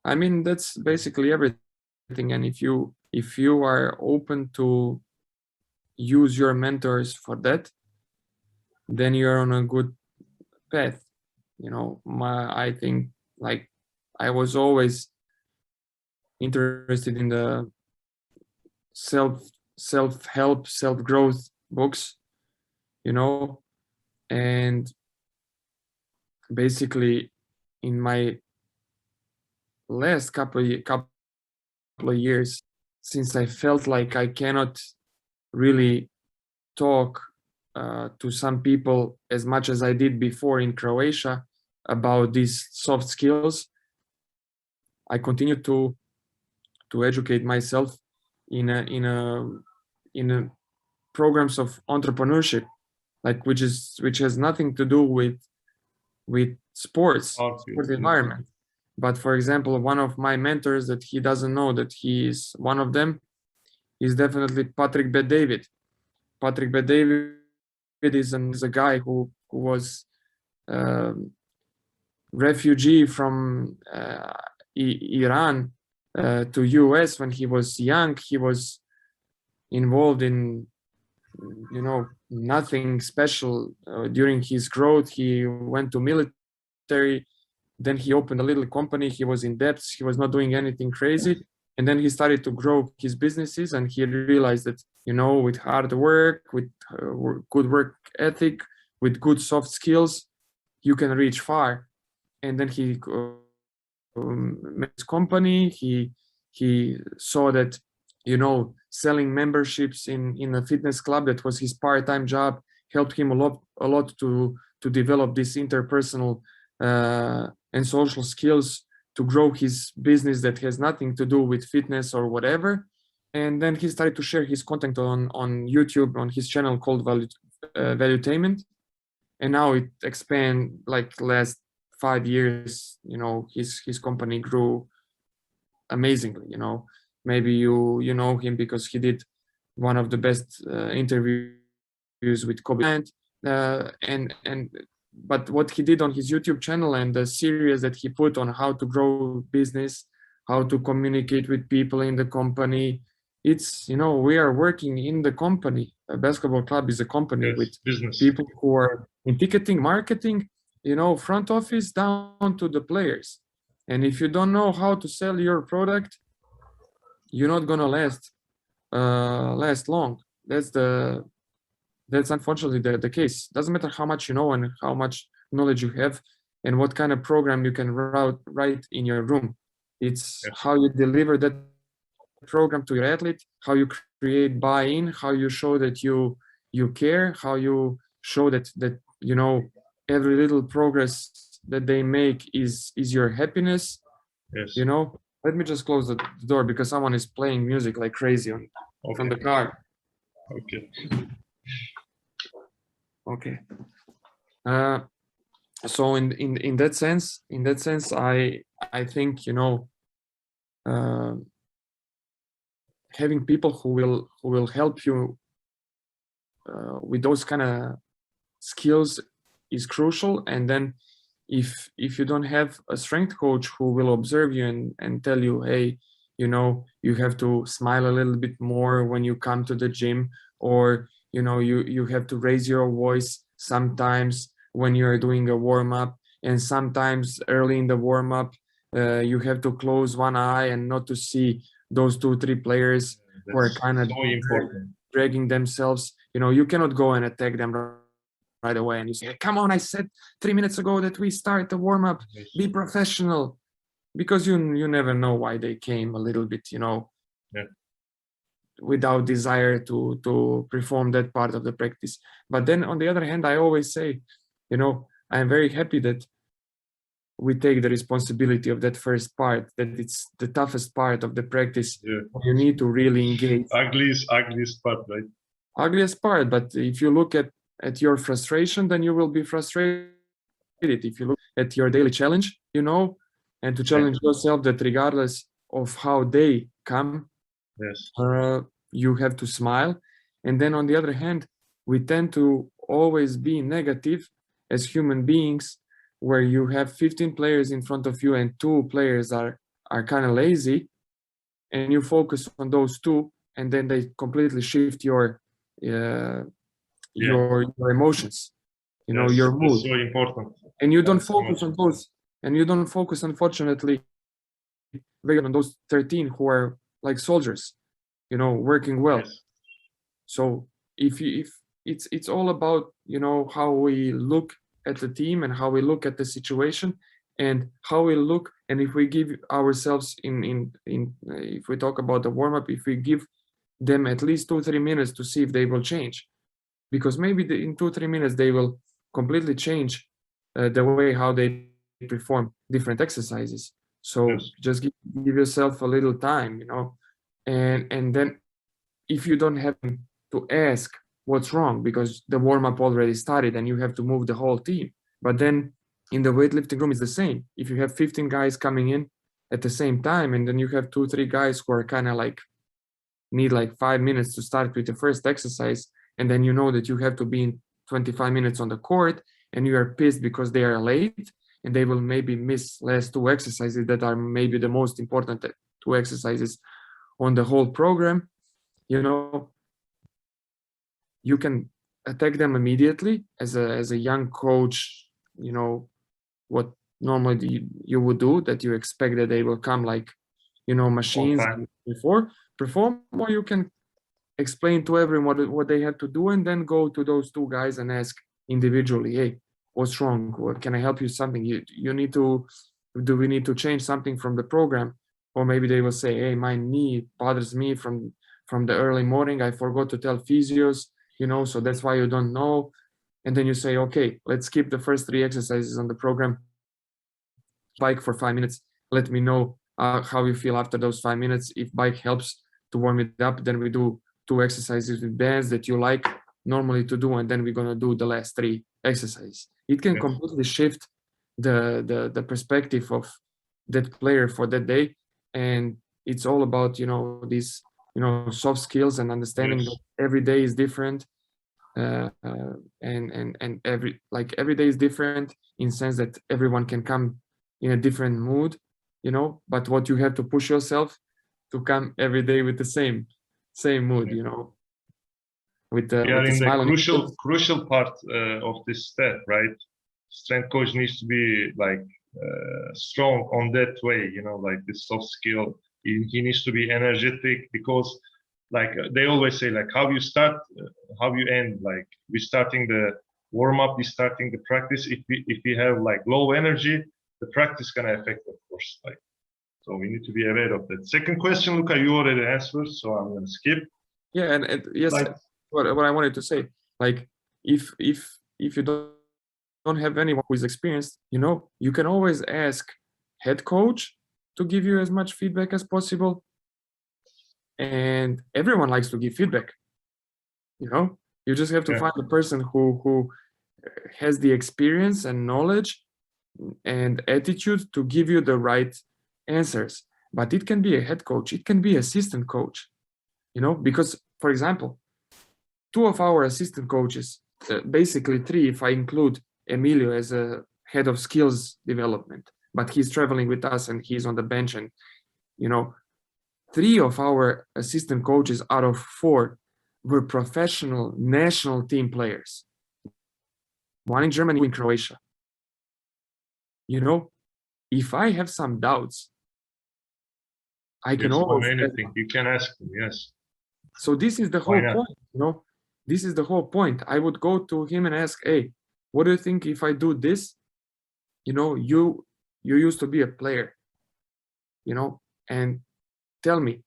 I mean, that's basically everything. And if you are open to use your mentors for that, then you're on a good path. You know, I think, like, I was always interested in the self-help, self-growth books, you know, and basically in my last couple of years, since I felt like I cannot really talk to some people as much as I did before in Croatia about these soft skills, I continued to educate myself in a programs of entrepreneurship, like which has nothing to do with sports environment. But for example, one of my mentors that he doesn't know that he is one of them is definitely Patrick Bet-David. Patrick Bet-David is a guy who was refugee from Iran to US when he was young. He was, involved in, nothing special. During his growth, he went to military, then he opened a little company. He was in debt. He was not doing anything crazy. And then he started to grow his businesses, and he realized that, with hard work, with good work ethic, with good soft skills, you can reach far. And then he made his company. He saw that, selling memberships in a fitness club, that was his part-time job, helped him a lot to develop this interpersonal and social skills to grow his business that has nothing to do with fitness or whatever. And then he started to share his content on YouTube, on his channel called Valuetainment. And now it expanded, like last 5 years, his company grew amazingly. Maybe you know him because he did one of the best interviews with Kobe Bryant. But what he did on his YouTube channel and the series that he put on how to grow business, how to communicate with people in the company, it's, we are working in the company. A basketball club is a company, yes, with business. People who are in ticketing, marketing, front office down to the players. And if you don't know how to sell your product, you're not gonna last long. That's unfortunately the case. Doesn't matter how much you know and how much knowledge you have and what kind of program you can write in your room. It's yes. how you deliver that program to your athlete, how you create buy-in, how you show that you care, how you show that every little progress that they make is your happiness. Yes. Let me just close the door because someone is playing music like crazy from the car. Okay. Okay. So in that sense, I think having people who will help you with those kind of skills is crucial. And then if you don't have a strength coach who will observe you and tell you, hey, you have to smile a little bit more when you come to the gym, or you have to raise your voice sometimes when you're doing a warm-up, and sometimes early in the warm-up you have to close one eye and not to see those 2-3 players who are kind of so important, dragging themselves. You cannot go and attack them right away and you say, come on, I said 3 minutes ago that we start the warm-up. yes. Be professional, because you never know why they came a little bit Yeah. without desire to perform that part of the practice. But then on the other hand, I always say, I'm very happy that we take the responsibility of that first part, that it's the toughest part of the practice. Yeah. You need to really engage. Ugliest part, right? Ugliest part. But if you look at your frustration, then you will be frustrated. If you look at your daily challenge, and to challenge yourself that regardless of how they come, yes, you have to smile. And then on the other hand, we tend to always be negative as human beings, where you have 15 players in front of you and 2 players are kind of lazy, and you focus on those 2, and then they completely shift your emotions, your mood. It's so important. And you don't focus on those, and you don't focus, unfortunately, very on those 13 who are like soldiers, working well. Yes. So if it's all about how we look at the team and how we look at the situation and how we look, and if we give ourselves if we talk about the warm-up, if we give them at least 2-3 minutes to see if they will change, because maybe in 2-3 minutes they will completely change the way how they perform different exercises. So yes. Just give yourself a little time, and then if you don't have to ask what's wrong, because the warm-up already started and you have to move the whole team. But then in the weightlifting room, it's the same. If you have 15 guys coming in at the same time, and then you have 2-3 guys who are kind of like need like 5 minutes to start with the first exercise, and then that you have to be in 25 minutes on the court, and you are pissed because they are late and they will maybe miss last 2 exercises that are maybe the most important 2 exercises on the whole program. you can attack them immediately as a young coach. What normally you would do, that you expect that they will come like machines before perform, or you can explain to everyone what they have to do, and then go to those two guys and ask individually, hey, what's wrong? What can I help you? Something you need to do? We need to change something from the program? Or maybe they will say, hey, my knee bothers me from the early morning. I forgot to tell physios, so that's why you don't know. And then you say, okay, let's skip the first 3 exercises on the program. Bike for 5 minutes. Let me know how you feel after those 5 minutes. If bike helps to warm it up, then we do 2 exercises with bands that you like normally to do, and then we're gonna do the last 3 exercises. It can completely shift the perspective of that player for that day, and it's all about these soft skills and understanding that every day is different, and every day is different in sense that everyone can come in a different mood, but what you have to push yourself to come every day with the same mood, with the in smile the crucial part of this step, right? Strength coach needs to be like strong on that way, like this soft skill. He needs to be energetic, because like they always say, like how you start, how you end. Like we starting the warm up, we starting the practice. If we have like low energy, the practice gonna affect, of course. Like, so we need to be aware of that. Second question, Luka, you already answered, so I'm gonna skip. Yeah, and yes, like, what I wanted to say, like if you don't have anyone who is experienced, you can always ask head coach to give you as much feedback as possible. And everyone likes to give feedback. You just have to find the person who has the experience and knowledge and attitude to give you the right answers. But it can be a head coach, it can be assistant coach, because, for example, 2 of our assistant coaches, basically 3 if I include Emilio as a head of skills development, but he's traveling with us and he's on the bench, and 3 of our assistant coaches out of 4 were professional national team players. 1 in Germany, 2 in Croatia. If I have some doubts, I can always anything. You can ask them, yes. So this is the whole point, This is the whole point. I would go to him and ask, hey, what do you think if I do this? You used to be a player, and tell me,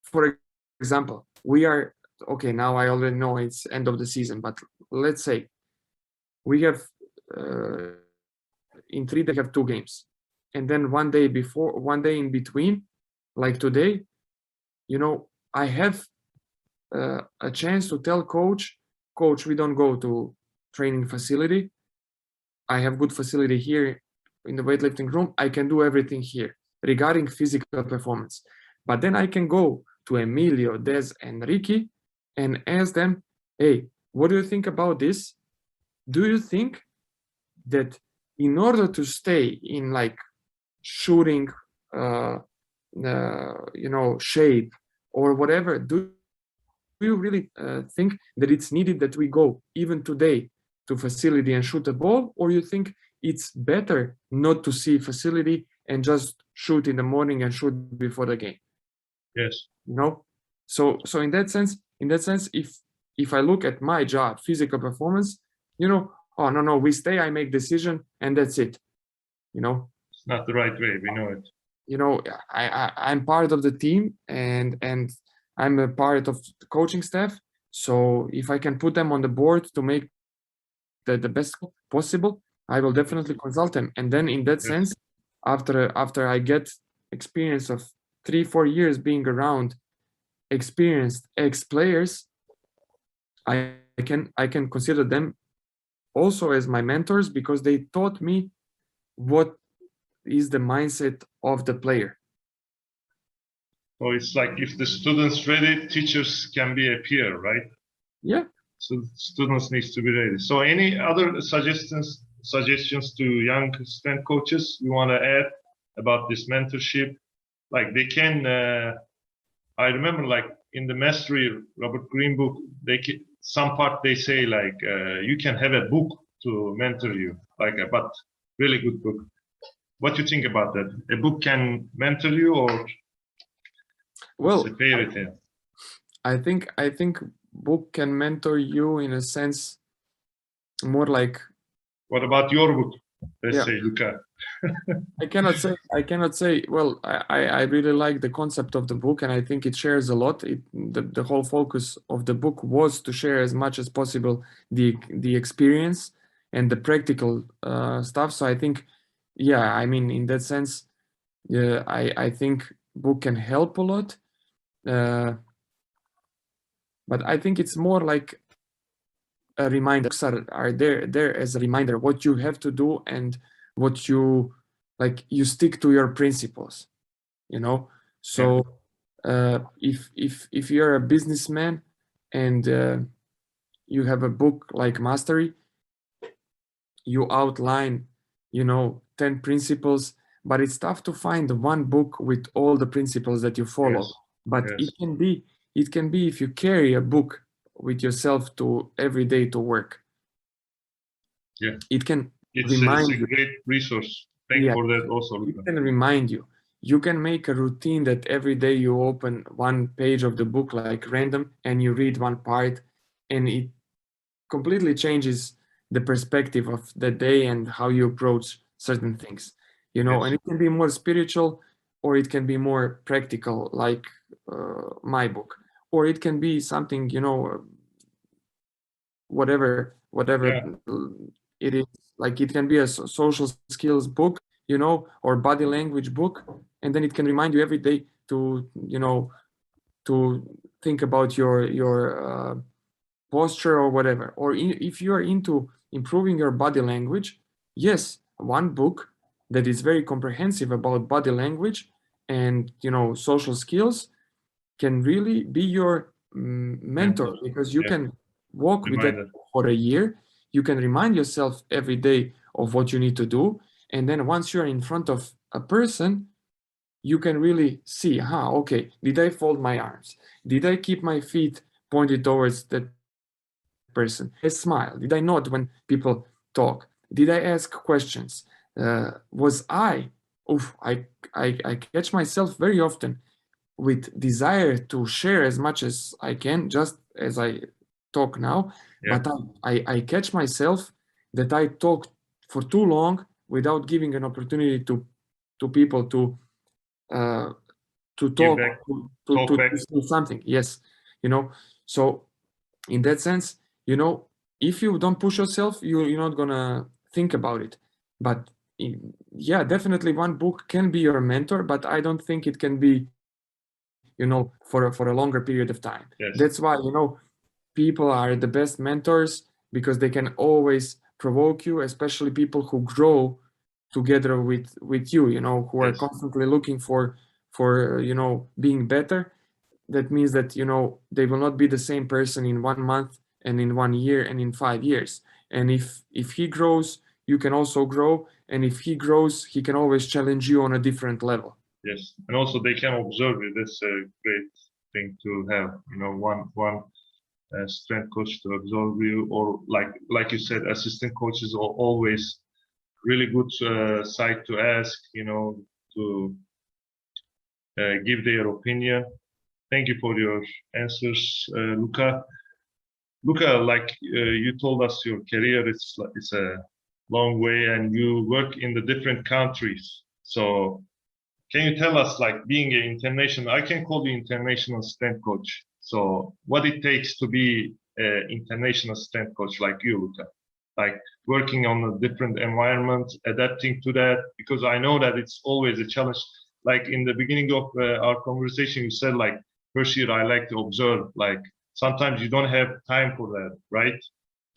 for example, we are, okay, now I already know it's end of the season, but let's say we have, in 3 days, have 2 games. And then one day in between, like today, I have a chance to tell coach, we don't go to training facility. I have good facility here in the weightlifting room. I can do everything here regarding physical performance. But then I can go to Emilio, Des, and Ricky and ask them, hey, what do you think about this? Do you think that in order to stay in like shooting, shape or whatever, do you really think that it's needed that we go even today to facility and shoot a ball, or you think it's better not to see facility and just shoot in the morning and shoot before the game? Yes. So in that sense, if I look at my job, physical performance, oh no, we stay, I make decision, and that's it. It's not the right way. We know it. I'm part of the team, and I'm a part of the coaching staff. So if I can put them on the board to make the best possible, I will definitely consult them. And then in that sense, after I get experience of 3-4 years being around experienced ex-players, I can consider them also as my mentors, because they taught me what is the mindset of the player. So it's like, if the student's ready, teachers can be a peer, right? Yeah. So students needs to be ready. So any other suggestions to young strength coaches you want to add about this mentorship? Like they can, I remember like in the mastery Robert Greene book, some part they say like you can have a book to mentor you, like but really good book. What do you think about that? A book can mentor you, or Well, it's a fairy tale? I think book can mentor you in a sense more like, What about your book? Let's yeah, say, Luka. I cannot say, well, I really like the concept of the book, and I think it shares a lot. The whole focus of the book was to share as much as possible the experience and the practical stuff. So I think, yeah, I mean, in that sense, yeah, I think book can help a lot. But I think it's more like a reminder. Books are there as a reminder what you have to do, and what you like, you stick to your principles, you know. So if you're a businessman and you have a book like Mastery, you outline, 10 principles, but it's tough to find one book with all the principles that you follow. Yes. But Yes. it can be if you carry a book with yourself to every day to work. Yeah. It can It's remind a you. great resource. Thank you for that also, Luka. It can remind you. You can make a routine that every day you open one page of the book like random and you read one part, and it completely changes the perspective of the day and how you approach certain things, Yes. And it can be more spiritual, or it can be more practical, like my book, or it can be something, whatever it is. Like it can be a social skills book, or body language book, and then it can remind you every day to, to think about your posture or whatever. Or if you are into improving your body language, yes, one book that is very comprehensive about body language and social skills can really be your mentor, because you can walk with that for a year. You can remind yourself every day of what you need to do, and then once you're in front of a person, you can really see, okay, did I fold my arms? Did I keep my feet pointed towards that person? Did I smile? Did I nod when people talk? Did I ask questions? Was I catch myself very often with desire to share as much as I can, just as I talk now. But I catch myself that I talk for too long without giving an opportunity to people to talk, to say something. Yes, so in that sense, if you don't push yourself, you're not gonna think about it. But yeah, definitely one book can be your mentor, but I don't think it can be, for a longer period of time. Yes. That's why, people are the best mentors, because they can always provoke you, especially people who grow together with you, who are constantly looking for being better. That means that, they will not be the same person in 1 month and in 1 year and in 5 years. And if he grows, you can also grow. And if he grows, he can always challenge you on a different level. Yes, and also they can observe you. That's a great thing to have. One strength coach to observe you, or like you said, assistant coaches are always really good side to ask. To give their opinion. Thank you for your answers, Luka. Luka, like you told us, your career it's a long way, and you work in the different countries. So can you tell us, like being an international, I can call you international strength coach. So what it takes to be an international strength coach like you, Luka? Like working on a different environment, adapting to that, because I know that it's always a challenge. Like in the beginning of our conversation, you said like, first year I like to observe, like sometimes you don't have time for that, right?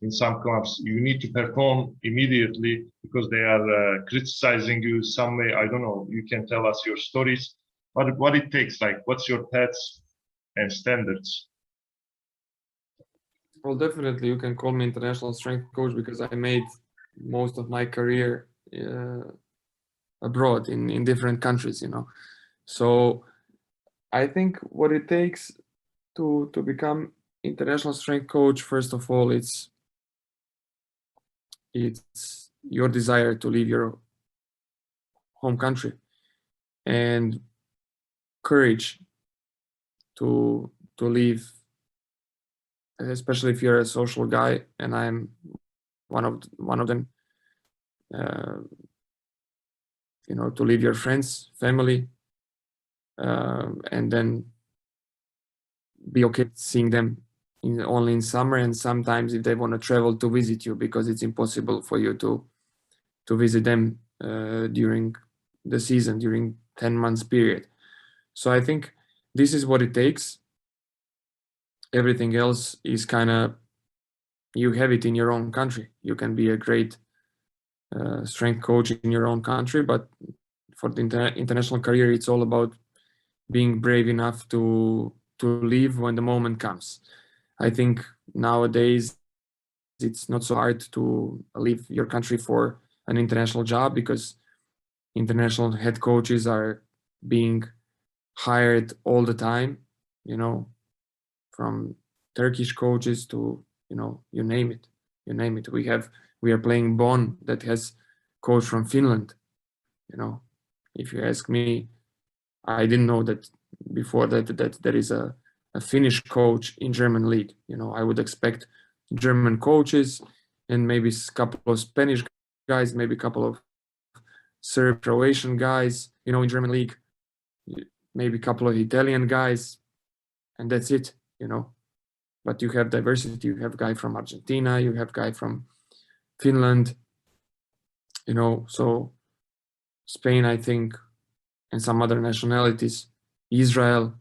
In some clubs, you need to perform immediately because they are criticizing you some way. I don't know. You can tell us your stories, what it takes. Like, what's your paths and standards? Well, definitely, you can call me international strength coach, because I made most of my career abroad in different countries. So I think what it takes to become international strength coach, first of all, it's your desire to leave your home country and courage to leave, especially if you're a social guy, and I'm one of them. To leave your friends, family, and then be okay seeing them only in summer, and sometimes if they want to travel to visit you, because it's impossible for you to visit them during the season, during 10 months period. So I think this is what it takes. Everything else is kind of, you have it in your own country. You can be a great strength coach in your own country, but for the international career, it's all about being brave enough to leave when the moment comes. I think nowadays it's not so hard to leave your country for an international job, because international head coaches are being hired all the time, from Turkish coaches to, you name it. We are playing Bonn that has coach from Finland. If you ask me, I didn't know that before that there is a Finnish coach in German league. I would expect German coaches and maybe a couple of Spanish guys, maybe a couple of Serb, Croatian guys, in German league, maybe a couple of Italian guys, and that's it, But you have diversity. You have guy from Argentina, you have guy from Finland, so Spain, I think, and some other nationalities, Israel,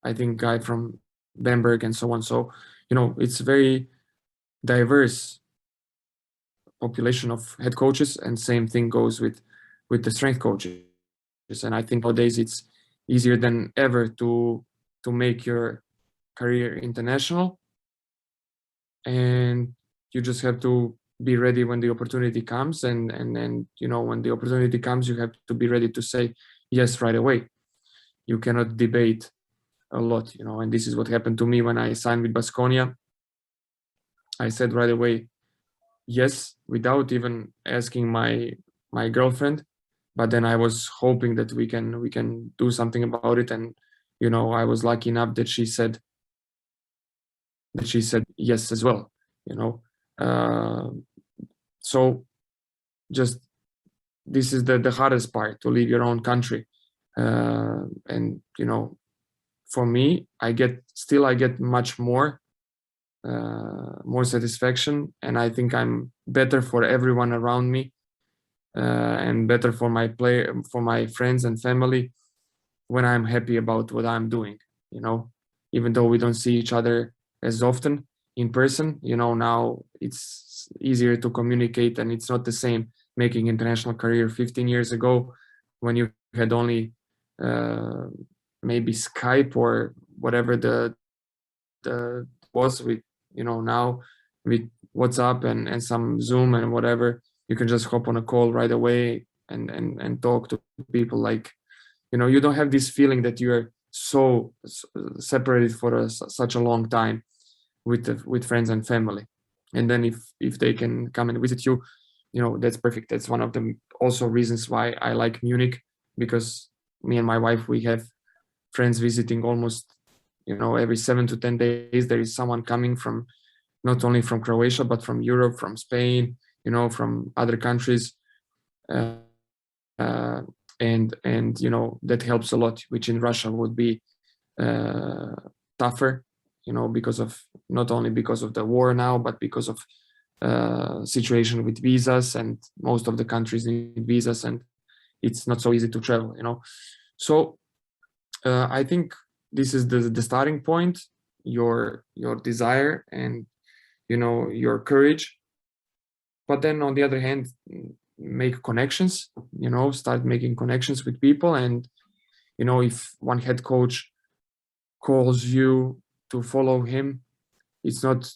I think guy from Bamberg and so on. So, it's very diverse population of head coaches, and same thing goes with the strength coaches. And I think nowadays it's easier than ever to make your career international, and you just have to be ready when the opportunity comes, and then when the opportunity comes, you have to be ready to say yes right away. You cannot debate a lot, and this is what happened to me when I signed with Baskonia. I said right away yes, without even asking my girlfriend, but then I was hoping that we can do something about it, and I was lucky enough that she said yes as well. So just, this is the hardest part, to leave your own country, and for me, I get much more satisfaction, and I think I'm better for everyone around me, and better for my friends and family, when I'm happy about what I'm doing. Even though we don't see each other as often in person, now it's easier to communicate, and it's not the same making international career 15 years ago, when you had only maybe Skype or whatever the was with, now with WhatsApp and some Zoom and whatever, you can just hop on a call right away and talk to people. Like, you don't have this feeling that you're so separated for such a long time with friends and family. And then if they can come and visit you, that's perfect. That's one of the also reasons why I like Munich, because me and my wife, we have friends visiting almost, every 7 to 10 days. There is someone coming from, not only from Croatia, but from Europe, from Spain, from other countries. And that helps a lot, which in Russia would be tougher, because of, not only because of the war now, but because of situation with visas, and most of the countries need visas, and it's not so easy to travel. So I think this is the starting point, your desire and your courage. But then on the other hand, make connections, start making connections with people. And if one head coach calls you to follow him, it's not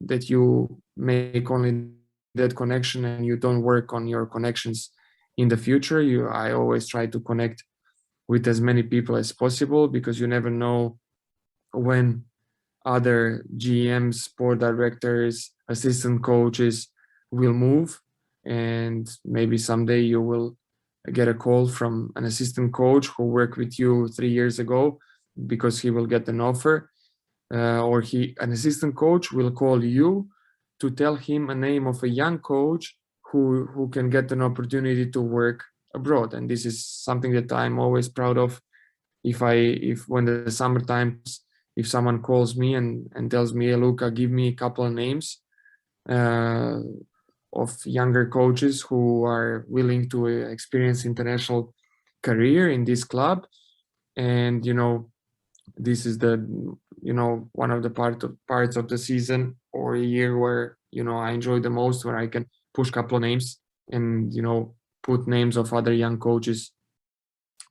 that you make only that connection and you don't work on your connections in the future. I always try to connect with as many people as possible, because you never know when other GMs, sport directors, assistant coaches will move, and maybe someday you will get a call from an assistant coach who worked with you 3 years ago because he will get an offer, or an assistant coach will call you to tell him a name of a young coach who can get an opportunity to work abroad. And this is something that I'm always proud of. If when the summer times, if someone calls me and tells me, hey, Luka, give me a couple of names of younger coaches who are willing to experience international career in this club, and this is the one of the parts of the season or a year where I enjoy the most, where I can push a couple of names and put names of other young coaches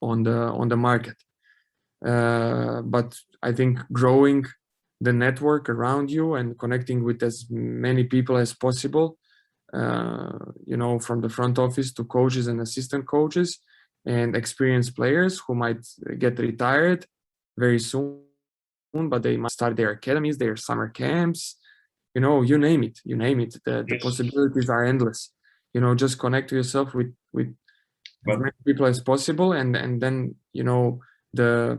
on the market. But I think growing the network around you and connecting with as many people as possible, from the front office to coaches and assistant coaches and experienced players who might get retired very soon, but they might start their academies, their summer camps, you name it. The Yes. possibilities are endless. Just connect yourself with as many people as possible, and then the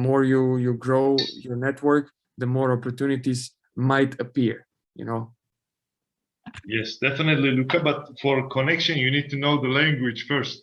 more you grow your network, the more opportunities might appear. Yes, definitely, Luka. But for connection, you need to know the language first.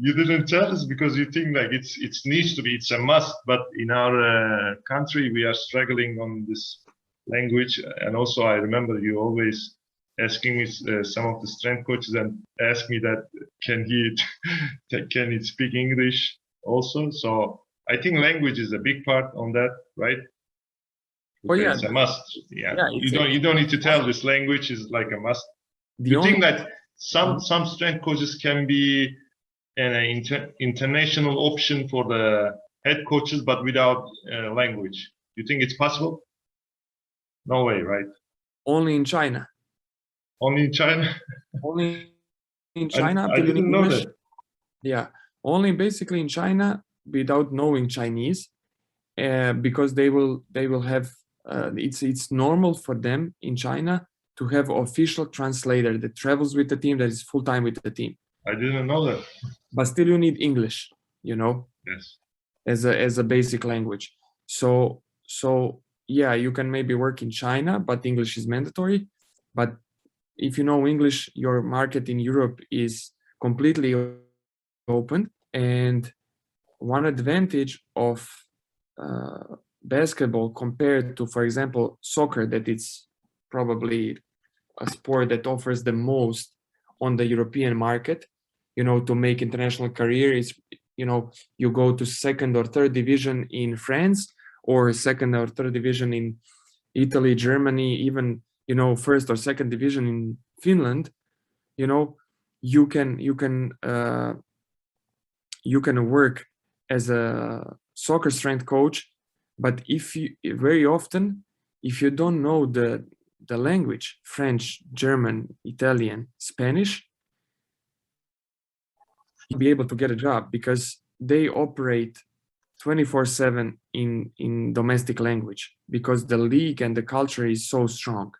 You didn't tell us because you think like it needs to be, it's a must. But in our country, we are struggling on this language. And also, I remember you always asking me some of the strength coaches and ask me that can he speak English also? So I think language is a big part on that, right? Oh yeah, it's a must. Yeah, yeah, you don't need to tell this language is like a must. You think that some strength coaches can be an international option for the head coaches, but without language? You think it's possible? No way, right? Only in China. Only in China. Only in China. I didn't know that. Yeah, only basically in China without knowing Chinese, because they will have. It's normal for them in China to have official translator that travels with the team, that is full time with the team. I didn't know that. But still, you need English, Yes. as a basic language. So yeah, you can maybe work in China, but English is mandatory. But if you know English, your market in Europe is completely open. And one advantage of basketball compared to, for example, soccer, that it's probably a sport that offers the most on the European market, to make international career, is you go to second or third division in France, or second or third division in Italy, Germany, even first or second division in Finland. You can work as a soccer strength coach, but if you very often, if you don't know the language, French, German, Italian, Spanish, you'll be able to get a job because they operate 24/7 in domestic language, because the league and the culture is so strong.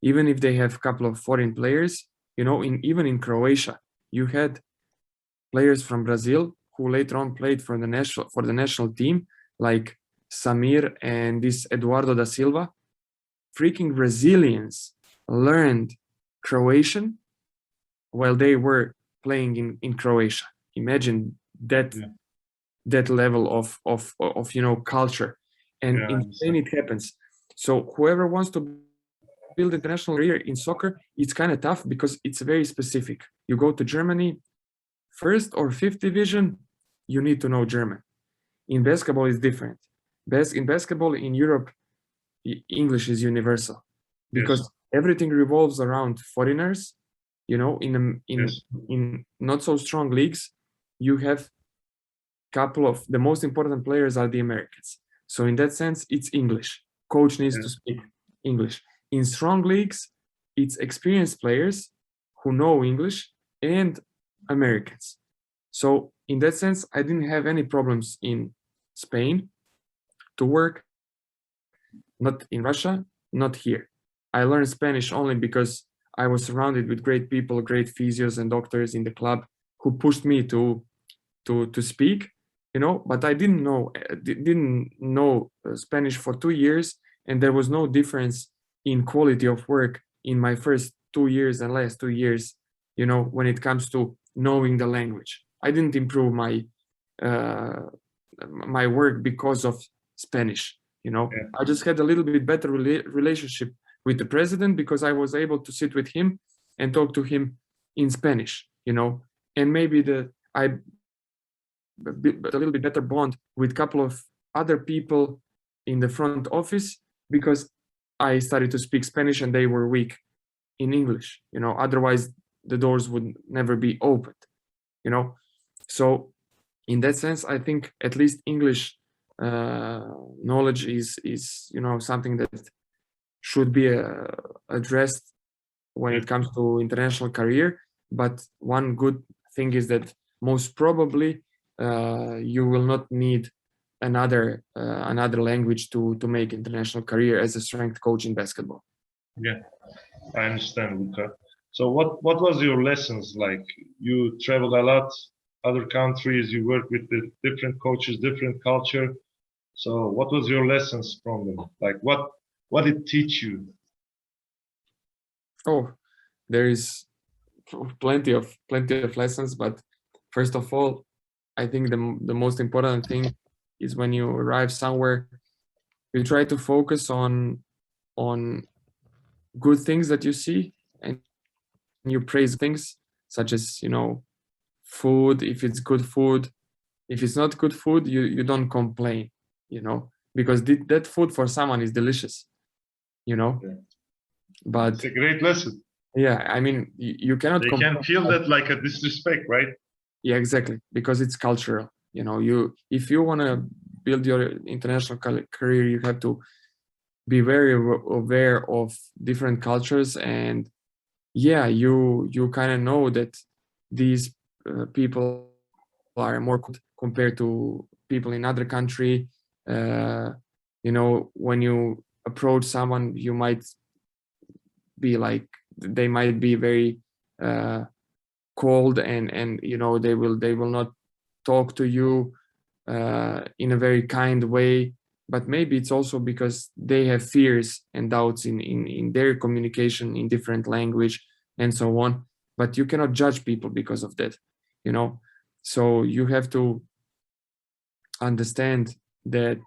Even if they have a couple of foreign players, even in Croatia, you had players from Brazil who later on played for the national team, like Samir and this Eduardo da Silva. Freaking Brazilians learned Croatian while they were playing in Croatia. Imagine that. Yeah. That level of culture, and in Spain it happens. So whoever wants to build international career in soccer, it's kind of tough because it's very specific. You go to Germany, first or fifth division, you need to know German. In basketball, it's different. In basketball in Europe, English is universal, because everything revolves around foreigners. In not so strong leagues, you have couple of the most important players are the Americans. So in that sense, it's English. Coach needs to speak English. In strong leagues, it's experienced players who know English and Americans. So in that sense, I didn't have any problems in Spain to work, not in Russia, not here. I learned Spanish only because I was surrounded with great people, great physios and doctors in the club who pushed me to speak, but I didn't know Spanish for 2 years, and there was no difference in quality of work in my first 2 years and last 2 years, when it comes to knowing the language. I didn't improve my work because of Spanish. Yeah. I just had a little bit better relationship with the president because I was able to sit with him and talk to him in Spanish, and maybe I built a little bit better bond with a couple of other people in the front office because I started to speak Spanish and they were weak in English, otherwise the doors would never be opened, so in that sense, I think at least English knowledge is something that should be addressed when it comes to international career. But one good thing is that most probably you will not need another language to make international career as a strength coach in basketball. Yeah, I understand, Luka. So what was your lessons like? You traveled a lot, other countries, you work with the different coaches, different culture. So what was your lessons from them? Like what did it teach you? Oh, there is plenty of lessons, but first of all, I think the most important thing is when you arrive somewhere, you try to focus on good things that you see, and you praise things such as food. If it's good food, if it's not good food, you don't complain, because that food for someone is delicious, Yeah. But it's a great lesson. Yeah, I mean, you cannot. They can feel that like a disrespect, right? Yeah, exactly, because it's cultural. If you want to build your international career, you have to be very aware of different cultures, and yeah, you kind of know that these people are more compared to people in other country. When you approach someone, you might be like, they might be very cold, and they will not talk to you in a very kind way. But maybe it's also because they have fears and doubts in their communication in different language and so on. But you cannot judge people because of that, so you have to understand that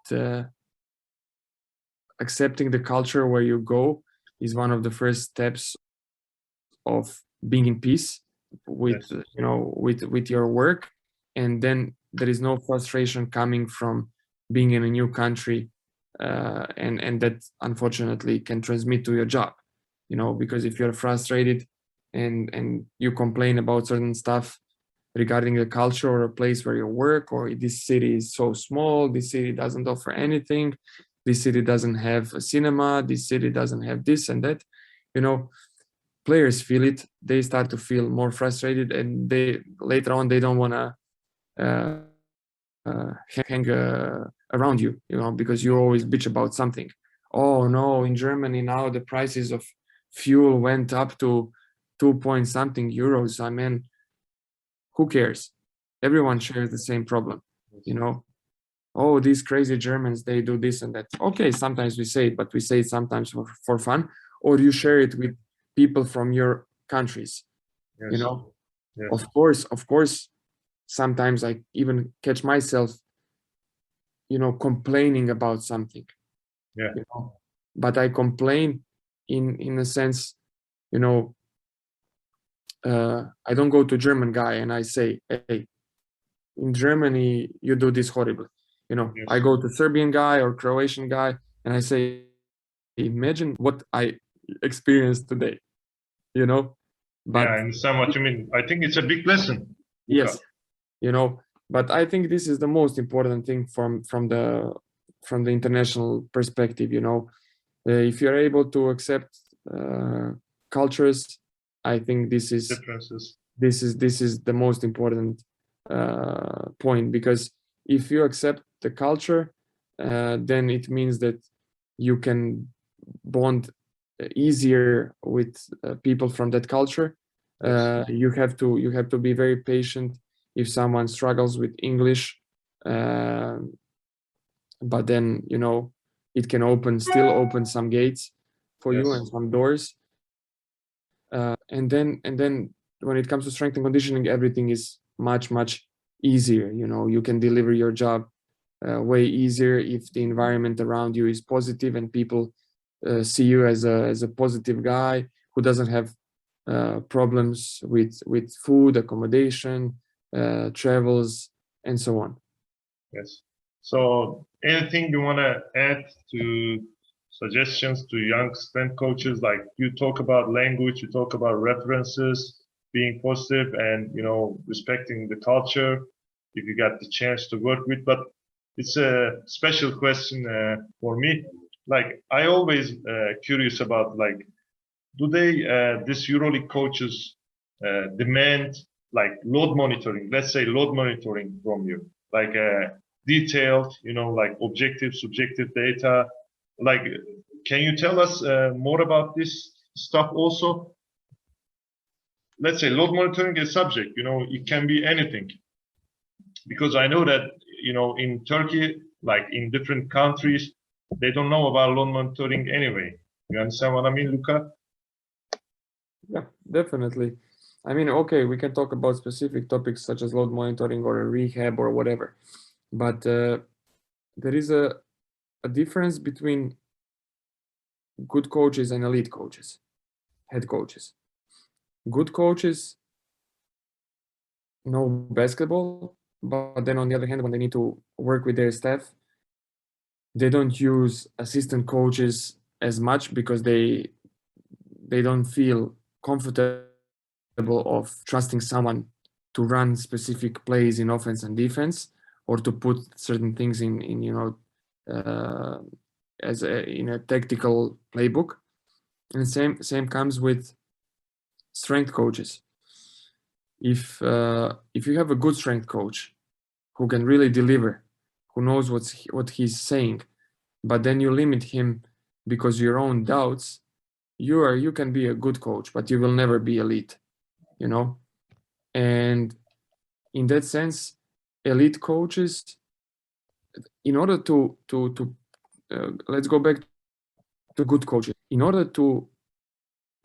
accepting the culture where you go is one of the first steps of being in peace with with your work. And then there is no frustration coming from being in a new country, and that unfortunately can transmit to your job, because if you're frustrated and you complain about certain stuff regarding the culture or a place where you work, or this city is so small, this city doesn't offer anything, this city doesn't have a cinema, this city doesn't have this and that, players feel it. They start to feel more frustrated, and they later on they don't want to hang around you, because you always bitch about something. Oh no, in Germany now the prices of fuel went up to 2 point something euros. I mean, who cares? Everyone shares the same problem, Oh, these crazy Germans, they do this and that. Okay, sometimes we say it, but we say it sometimes for fun, or you share it with people from your countries. Yes. Yes. Of course, sometimes I even catch myself, complaining about something. Yeah. But I complain in a sense, I don't go to German guy and I say, hey, in Germany you do this horribly. Yes. I go to Serbian guy or Croatian guy and I say, imagine what I experienced today, But yeah, I understand what you mean. I think it's a big lesson. Luka. Yes, but I think this is the most important thing from the international perspective. If you're able to accept cultures, I think this is differences. This is the most important point, because if you accept the culture, then it means that you can bond easier with people from that culture. Yes. You have to be very patient if someone struggles with English, but then it can still open some gates for you and Yes. some doors. And then when it comes to strength and conditioning, everything is much easier. You can deliver your job way easier if the environment around you is positive and people see you as a positive guy who doesn't have problems with food, accommodation, travels, and so on. Yes. So anything you want to add to suggestions to young strength coaches? Like you talk about language, you talk about references, being positive and, respecting the culture if you got the chance to work with. But it's a special question for me. Like I always curious about like, do they, this EuroLeague coaches demand like load monitoring, let's say load monitoring from you, like detailed, like objective, subjective data. Like, can you tell us more about this stuff also? Let's say load monitoring is subject, it can be anything. Because I know that, in Turkey, like in different countries, they don't know about load monitoring anyway. You understand what I mean, Luka? Yeah, definitely. I mean, okay, we can talk about specific topics such as load monitoring or a rehab or whatever, but there is a difference between good coaches and elite coaches, head coaches. Good coaches know basketball, but then on the other hand, when they need to work with their staff, they don't use assistant coaches as much because they don't feel comfortable of trusting someone to run specific plays in offense and defense, or to put certain things in in a tactical playbook. And same comes with strength coaches. If you have a good strength coach who can really deliver, who knows what he's saying, but then you limit him because your own doubts, you can be a good coach, but you will never be elite, And in that sense, elite coaches, in order to let's go back to good coaches. In order to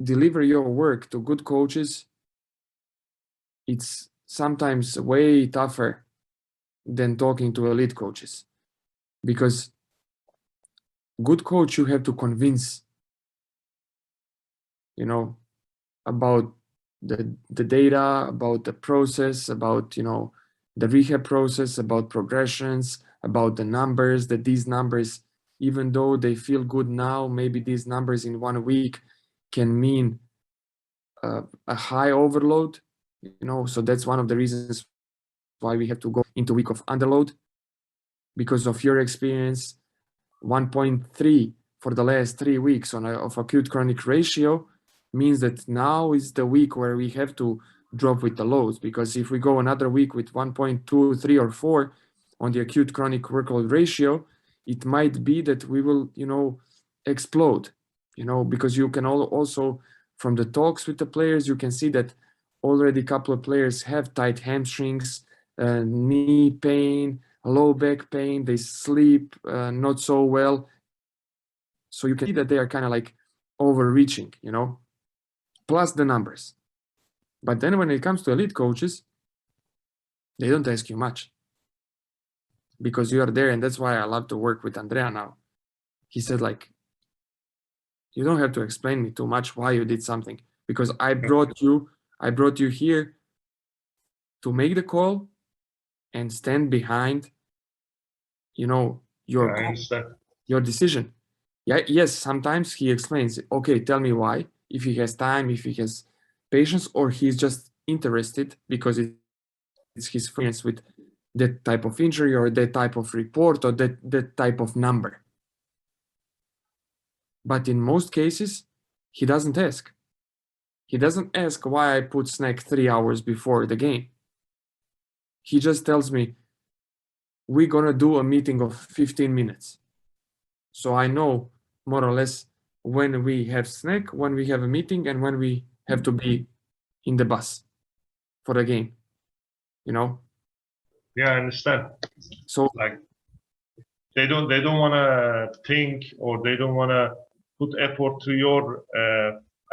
deliver your work to good coaches, it's sometimes way tougher than talking to elite coaches, because good coach you have to convince, about the data, about the process, about the rehab process, about progressions, about the numbers, that these numbers, even though they feel good now, maybe these numbers in 1 week can mean a high overload, so that's one of the reasons why we have to go into week of underload, because of your experience. 1.3 for the last 3 weeks of acute chronic ratio means that now is the week where we have to drop with the loads, because if we go another week with 1.2, 3, or 4 on the acute chronic workload ratio, it might be that we will, explode, because you can also, from the talks with the players, you can see that already a couple of players have tight hamstrings, knee pain, low back pain, they sleep not so well. So you can see that they are kind of like overreaching, plus the numbers. But then when it comes to elite coaches, they don't ask you much because you are there. And that's why I love to work with Andrea now. He said, like, you don't have to explain me too much why you did something, because I brought you here to make the call and stand behind, your I understand. your decision. Yeah, yes, sometimes he explains, okay, tell me why, if he has time, if he has patience, or he's just interested because it's his experience with that type of injury or that type of report or that type of number. But in most cases, he doesn't ask. He doesn't ask why I put snack 3 hours before the game. He just tells me, we're gonna do a meeting of 15 minutes. So I know more or less when we have snack, when we have a meeting, and when we have to be in the bus for the game. You know? Yeah, I understand. So Like they don't want to think, or they don't want to put effort to your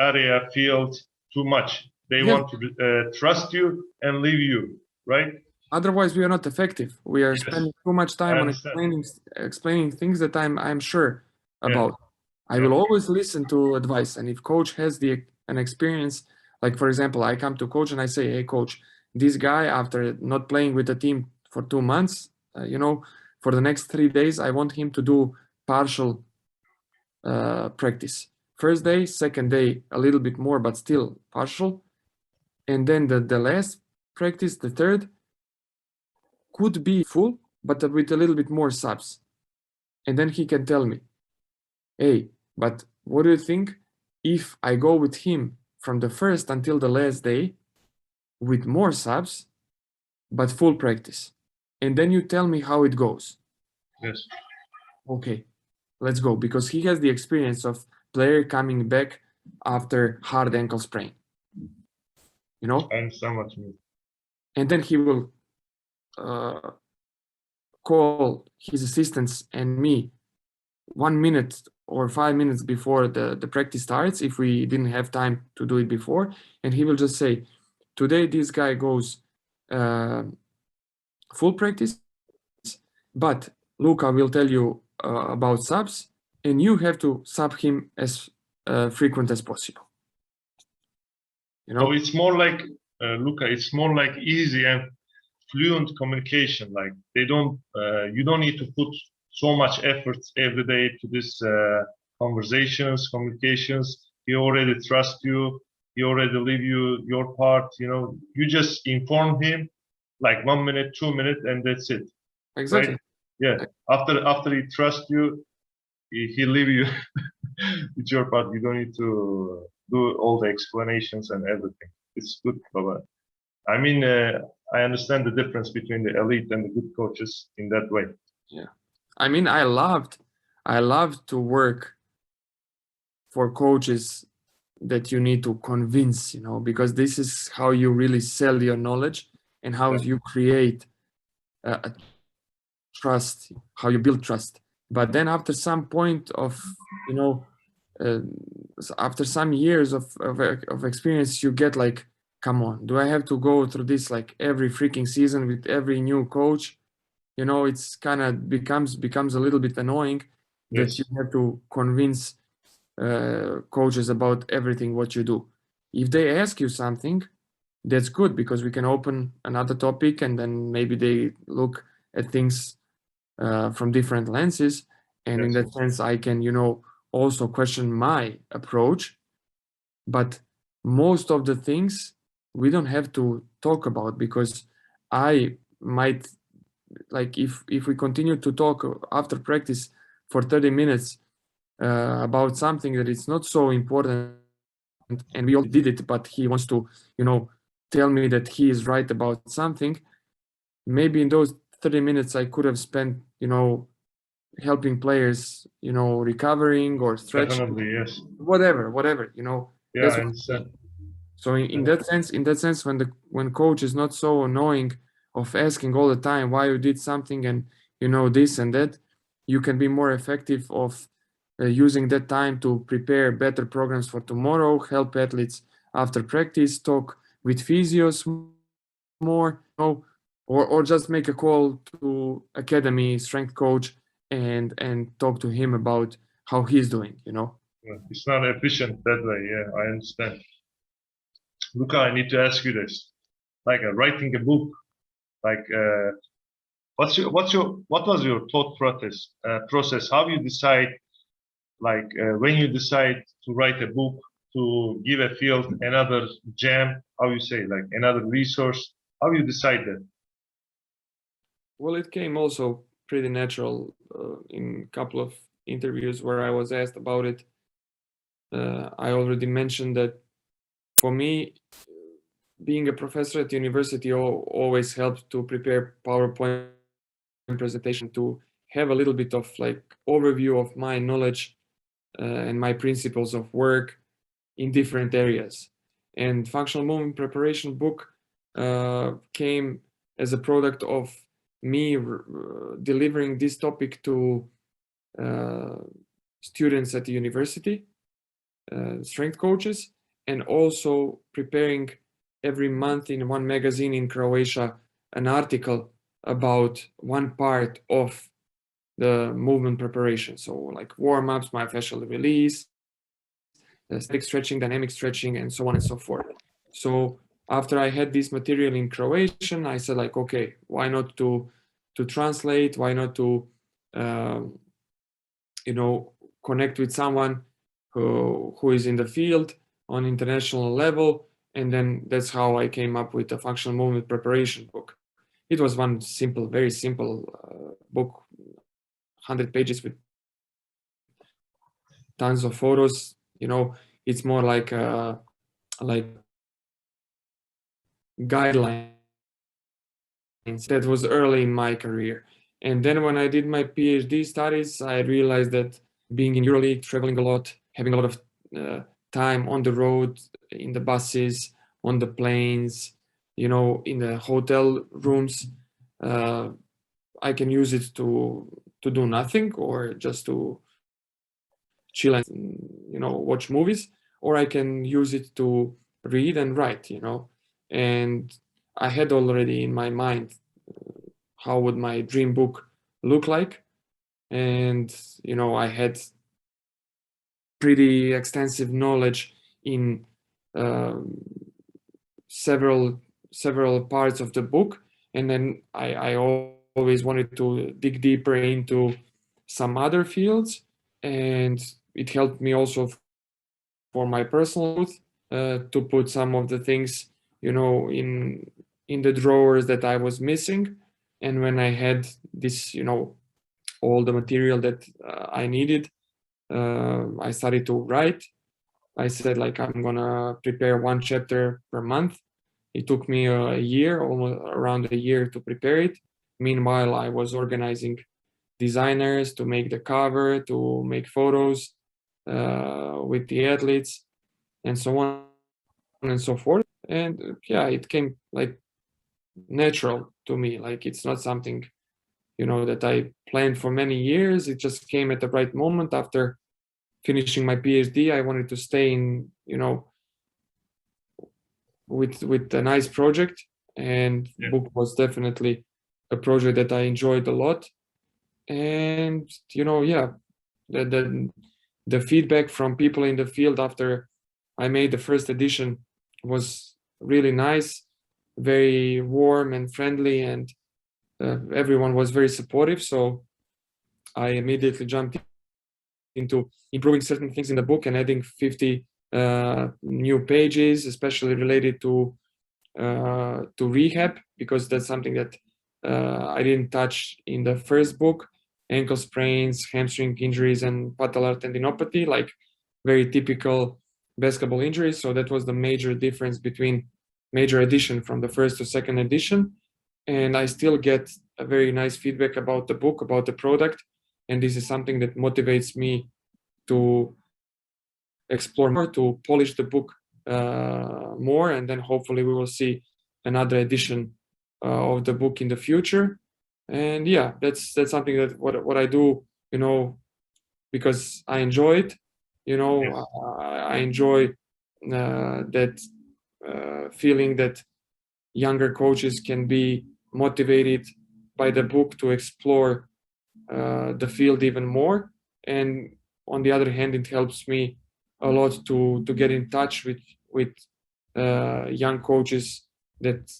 area field too much. They yes, want to trust you and leave you, right? otherwise we are not effective. We are Yes, spending too much I time on understand. explaining things that I'm sure Yeah, about. I yeah, will always listen to advice, and if coach has an experience, like for example, I come to coach and I say, "Hey, coach, this guy after not playing with the team for 2 months, for the next 3 days, I want him to do partial practice. First day, second day, a little bit more, but still partial, and then the last practice, the third, could be full, but with a little bit more subs." And then he can tell me, "Hey, but what do you think if I go with him from the first until the last day with more subs, but full practice? And then you tell me how it goes." yes. Okay, let's go, because he has the experience of player coming back after hard ankle sprain, I understand what you mean. and then he will uh, call his assistants and me 1 minute or 5 minutes before the practice starts, if we didn't have time to do it before, and he will just say, "Today this guy goes full practice, but Luka will tell you about subs, and you have to sub him as frequent as possible." So it's more like Luka. It's more like easy and fluent communication. Like they don't, you don't need to put so much effort every day to this conversations, communications. He already trusts you. He already leave you your part. You just inform him like 1 minute, 2 minutes, and that's it, Exactly. right? Yeah. After he trusts you, he leave you with your part. You don't need to do all the explanations and everything. It's good, Baba. I mean, I understand the difference between the elite and the good coaches in that way. Yeah. I mean, I loved to work for coaches that you need to convince, because this is how you really sell your knowledge and how Yeah. you create a trust, how you build trust. But then after some point of, uh, after some years of experience, you get like, come on, do I have to go through this like every freaking season with every new coach? It's kind of becomes a little bit annoying that you Yes. have to convince coaches about everything what you do. If they ask you something, that's good, because we can open another topic, and then maybe they look at things from different lenses, and in Yes. that sense I can also question my approach. But most of the things we don't have to talk about, because I might, like, if we continue to talk after practice for 30 minutes about something that is not so important, and we all did it, but he wants to tell me that he is right about something, maybe in those 30 minutes I could have spent helping players recovering or stretching, Definitely. Yes. whatever. Yeah, That's I what I'm understand. saying. So in that sense, when coach is not so annoying of asking all the time why you did something and this and that, you can be more effective of using that time to prepare better programs for tomorrow, help athletes after practice, talk with physios more, or just make a call to academy strength coach and talk to him about how he's doing. Yeah. It's not efficient that way. Yeah, I understand. Luca, I need to ask you this. Like writing a book, like what was your thought process? How you decide, like when you decide to write a book, to give a field another jam, how you say, like another resource, how you decide that? Well, it came also pretty natural in a couple of interviews where I was asked about it. I already mentioned that for me, being a professor at university always helped to prepare PowerPoint presentation to have a little bit of like overview of my knowledge and my principles of work in different areas. And functional movement preparation book came as a product of me delivering this topic to students at the university, strength coaches, and also preparing every month in one magazine in Croatia an article about one part of the movement preparation. So like warm-ups, myofascial release, static stretching, dynamic stretching, and so on and so forth. So after I had this material in Croatian, I said like, okay, why not to translate? Why not to connect with someone who is in the field on international level? And then that's how I came up with the functional movement preparation book. It was one simple, very simple book, 100 pages with tons of photos. It's more like guidelines. That was early in my career. And then when I did my PhD studies, I realized that being in EuroLeague, traveling a lot, having a lot of time on the road, in the buses, on the planes, in the hotel rooms, I can use it to do nothing, or just to chill and watch movies, or I can use it to read and write. And I had already in my mind how would my dream book look like, and I had pretty extensive knowledge in several parts of the book, and then I always wanted to dig deeper into some other fields, and it helped me also for my personal growth to put some of the things in the drawers that I was missing. And when I had this all the material that I needed, I started to write. I said like, I'm gonna prepare one chapter per month. It took me a year, almost around a year, to prepare it. Meanwhile, I was organizing designers to make the cover, to make photos with the athletes, and so on and so forth. And it came like natural to me. Like, it's not something that I planned for many years. It just came at the right moment. After finishing my PhD, I wanted to stay in with a nice project, and book was definitely a project that I enjoyed a lot. And the feedback from people in the field after I made the first edition was really nice, very warm and friendly, and everyone was very supportive. So I immediately jumped into improving certain things in the book and adding 50 new pages, especially related to rehab, because that's something that I didn't touch in the first book. Ankle sprains, hamstring injuries, and patellar tendinopathy, like very typical basketball injuries. So that was the major difference between major edition from the first to second edition. And I still get a very nice feedback about the book, about the product. And this is something that motivates me to explore more, to polish the book more, and then hopefully we will see another edition of the book in the future. And that's something that what I do, because I enjoy it. I enjoy that feeling that younger coaches can be motivated by the book to explore the field even more. And on the other hand, it helps me a lot to get in touch with young coaches that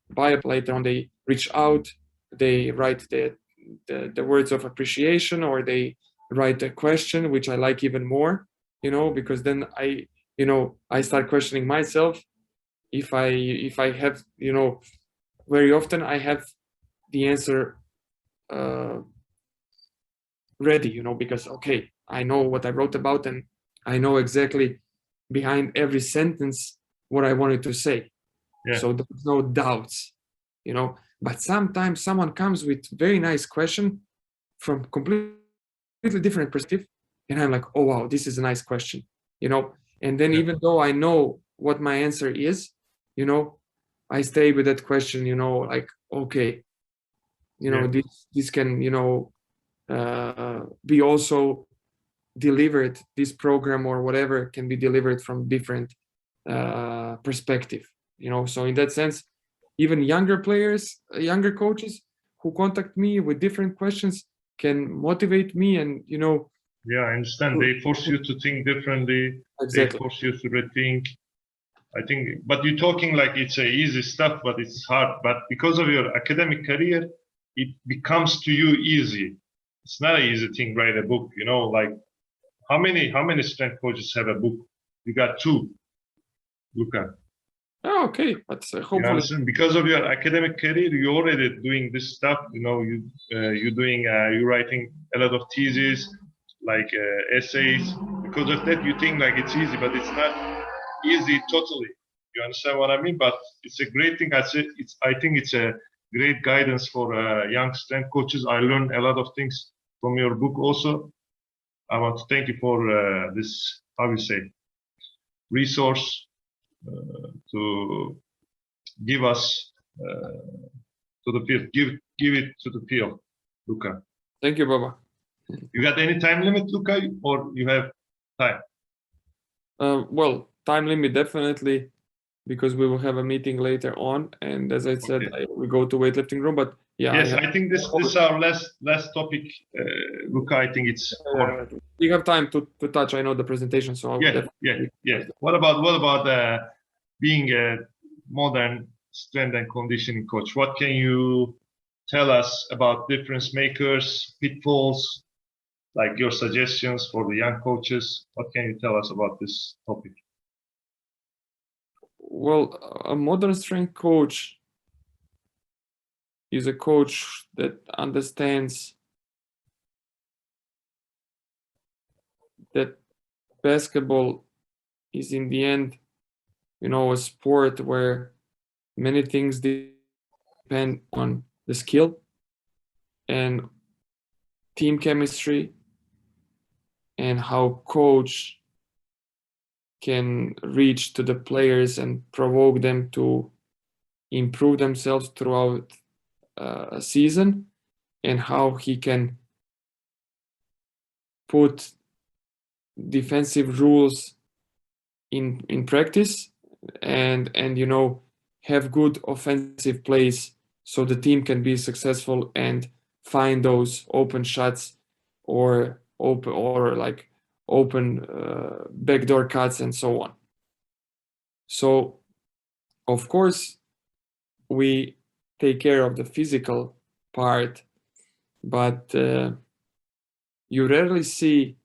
buy it. Later on, they reach out, they write the words of appreciation, or they write a question, which I like even more, because then I start questioning myself. If I have, very often I have the answer ready, because okay, I know what I wrote about, and I know exactly behind every sentence what I wanted to say. So there's no doubts, But sometimes someone comes with very nice question from completely different perspective, and I'm like, oh wow, this is a nice question, you know. And then even though I know what my answer is, you know, I stay with that question, you know, like, okay, you know, this can, you know, be also delivered, this program or whatever can be delivered from different perspective, you know. So in that sense, even younger players, younger coaches who contact me with different questions can motivate me, and you know. Yeah, I understand. They force you to think differently. Exactly. They force you to rethink. I think, but you're talking like it's a easy stuff, but it's hard. But because of your academic career, it becomes to you easy. It's not an easy thing, write a book, you know, like how many strength coaches have a book? You got two, Luka. Oh, okay, but You hopefully, understand? Because of your academic career, you're already doing this stuff. You know, you're writing a lot of theses, like essays. Because of that, you think like it's easy, but it's not easy totally. You understand what I mean? But it's a great thing. I think it's a great guidance for young strength coaches. I learned a lot of things from your book also. I want to thank you for this, how you say, resource to give us to the field. Give it to the field, Luka. thank you, Baba. You got any time limit, Luka, or you have time? Well, time limit definitely, because we will have a meeting later on, and as I said, Okay. we go to weightlifting room. But yeah, Yes, I think this is our last topic, Luka. I think it's you have time to touch. I know the presentation, so I'll yeah. What about being a modern strength and conditioning coach? What can you tell us about difference makers, pitfalls, like your suggestions for the young coaches? What can you tell us about this topic? Well, a modern strength coach is a coach that understands that basketball is in the end, you know, a sport where many things depend on the skill and team chemistry, and how coach can reach to the players and provoke them to improve themselves throughout a season, and how he can put defensive rules in practice, and you know, have good offensive plays so the team can be successful and find those open shots or open backdoor cuts and so on. So of course we take care of the physical part, but you rarely see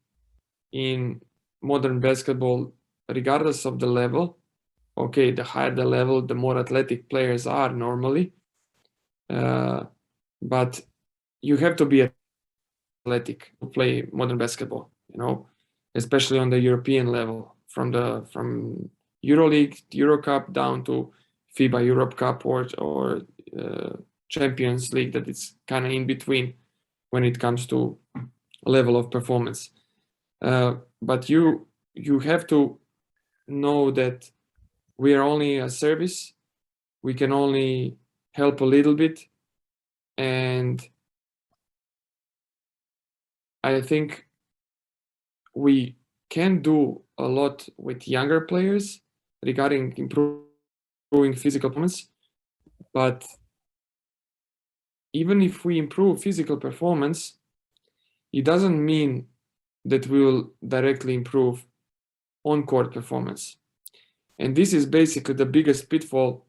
in modern basketball, regardless of the level, okay, the higher the level, the more athletic players are normally, but you have to be athletic to play modern basketball, you know, especially on the European level, from EuroLeague, Euro Cup down to FIBA Europe Cup or Champions League, that it's kind of in between when it comes to level of performance. But you have to know that we are only a service. We can only help a little bit, and I think we can do a lot with younger players regarding improving physical performance. But even if we improve physical performance, it doesn't mean that we will directly improve on-court performance. And this is basically the biggest pitfall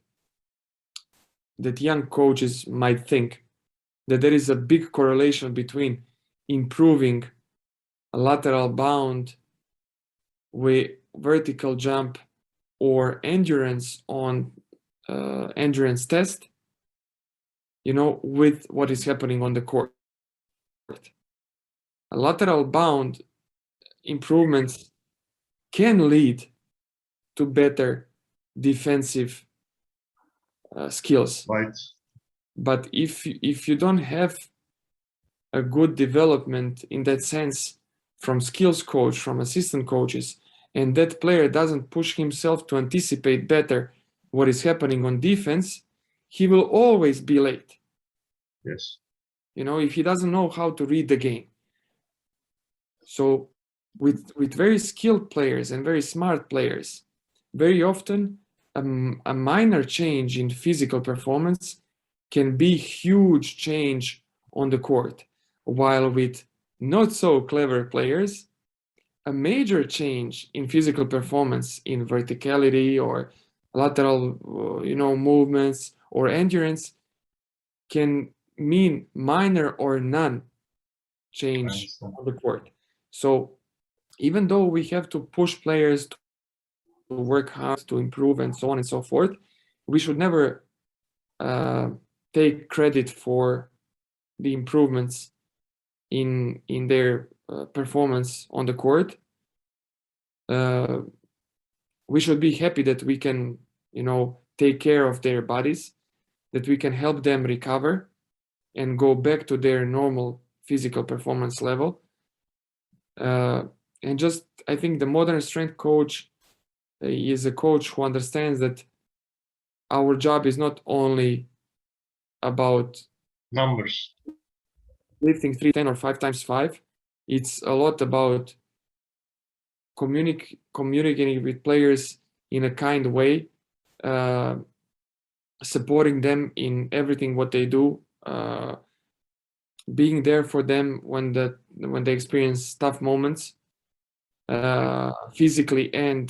that young coaches might think, that there is a big correlation between improving a lateral bound with vertical jump or endurance on endurance test, you know, with what is happening on the court. A lateral bound improvements can lead to better defensive skills. Right. But if you don't have a good development in that sense from skills coach, from assistant coaches, and that player doesn't push himself to anticipate better what is happening on defense, he will always be late. Yes. If he doesn't know how to read the game. So with very skilled players and very smart players, very often a minor change in physical performance can be huge change on the court. While with not so clever players, a major change in physical performance in verticality or lateral movements or endurance can mean minor or none change on the court. So even though we have to push players to work hard to improve and so on and so forth, we should never take credit for the improvements in their performance on the court. We should be happy that we can, take care of their bodies, that we can help them recover and go back to their normal physical performance level. And just, I think the modern strength coach is a coach who understands that our job is not only about numbers, lifting 310 or 5x5. It's a lot about communicating with players in a kind way, supporting them in everything what they do, being there for them when they experience tough moments, physically and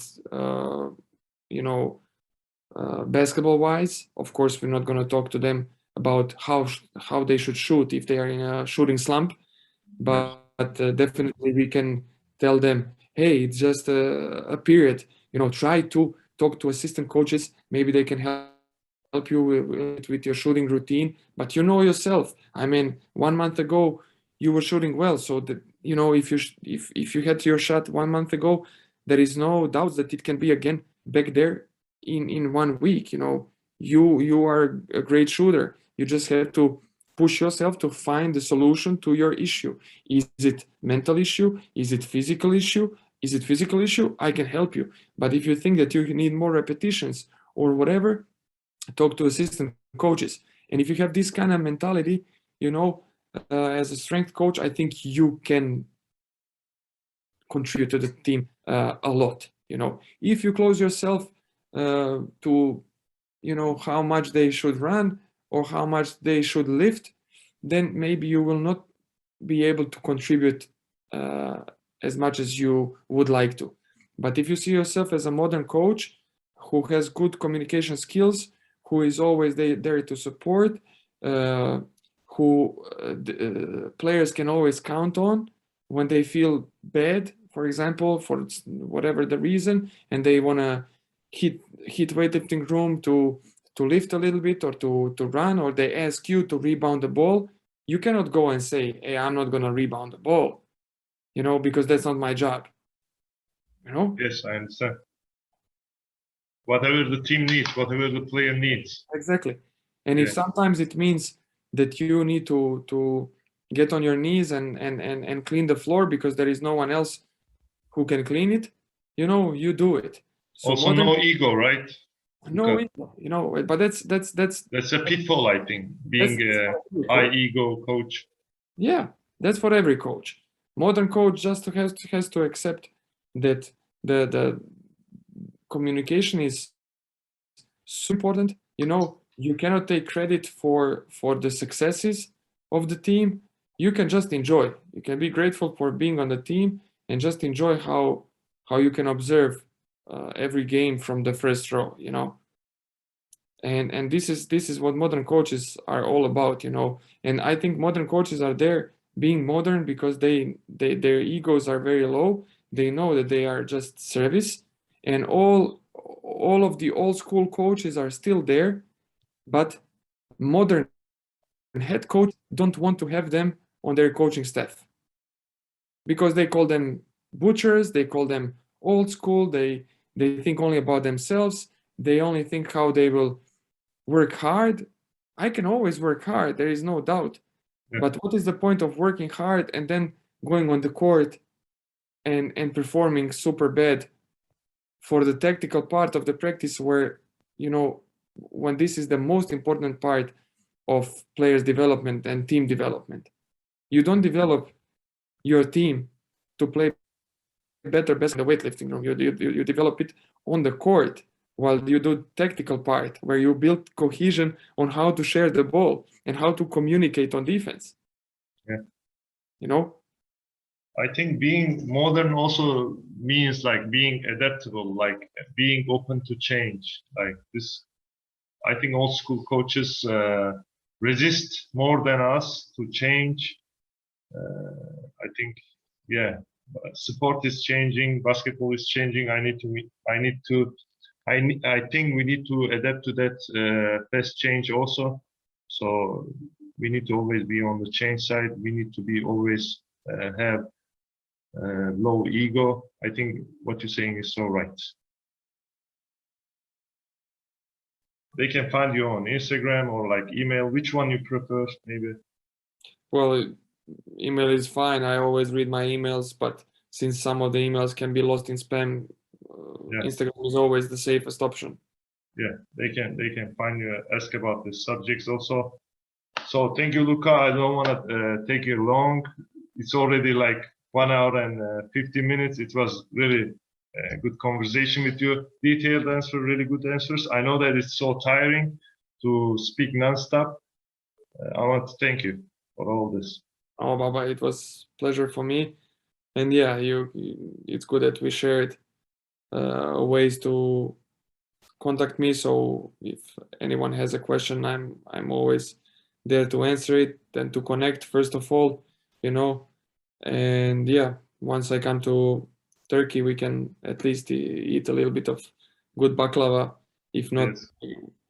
basketball wise. Of course, we're not going to talk to them about how they should shoot if they are in a shooting slump, but definitely we can tell them, hey, it's just a period. Try to talk to assistant coaches. Maybe they can help you with your shooting routine. But yourself. I mean, 1 month ago you were shooting well, so that if you had your shot 1 month ago, there is no doubt that it can be again back there in 1 week. You are a great shooter. You just have to push yourself to find the solution to your issue. Is it mental issue? Is it physical issue? Is it physical issue? I can help you. But if you think that you need more repetitions or whatever, talk to assistant coaches. And if you have this kind of mentality, as a strength coach, I think you can contribute to the team a lot. If you close yourself to how much they should run or how much they should lift, then maybe you will not be able to contribute as much as you would like to. But if you see yourself as a modern coach who has good communication skills, who is always there to support, who players can always count on when they feel bad, for example, for whatever the reason, and they want to hit weightlifting room to lift a little bit or to run, or they ask you to rebound the ball, you cannot go and say, hey, I'm not going to rebound the ball, because that's not my job. Yes, I understand. Whatever the team needs, whatever the player needs. Exactly. And if sometimes it means that you need to get on your knees and clean the floor because there is no one else who can clean it, you do it. So also, no ego, right? No ego, but that's a pitfall, I think, being a high ego coach. Yeah, that's for every coach. Modern coach just has to accept that the communication is so important. You cannot take credit for the successes of the team. You can just enjoy. You can be grateful for being on the team and just enjoy how you can observe every game from the first row. And this is what modern coaches are all about. And I think modern coaches are there being modern because their egos are very low. They know that they are just service, and all of the old school coaches are still there, but modern head coach don't want to have them on their coaching staff because they call them butchers, they call them old school, they think only about themselves, they only think how they will work hard I can always work hard, there is no doubt. Yeah. But what is the point of working hard and then going on the court and performing super bad for the tactical part of the practice, where, you know, when this is the most important part of players development and team development? You don't develop your team to play better in the weightlifting room. You develop it on the court, while you do tactical part where you build cohesion on how to share the ball and how to communicate on defense. Yeah. You know, I think being modern also means like being adaptable, like being open to change. Like this, I think old school coaches resist more than us to change. I think, yeah, sport is changing, basketball is changing. I think we need to adapt to that fast change also. So we need to always be on the change side. We need to be always have low ego. I think what you're saying is so right. They can find you on Instagram or like email. Which one you prefer, maybe? well, email is fine. I always read my emails, but since some of the emails can be lost in spam, Yeah. Instagram is always the safest option. Yeah, they can find you, ask about the subjects also. So thank you, Luka. I don't want to take you long. It's already like 1 hour and 50 minutes. It was really a good conversation with you. Detailed answer, really good answers. I know that it's so tiring to speak nonstop. I want to thank you for all this. Oh, Baba, it was pleasure for me. And yeah, it's good that we shared ways to contact me. So if anyone has a question, I'm always there to answer it and to connect, first of all, you know. And yeah, once I come to Turkey, we can at least eat a little bit of good baklava. If not, Yes.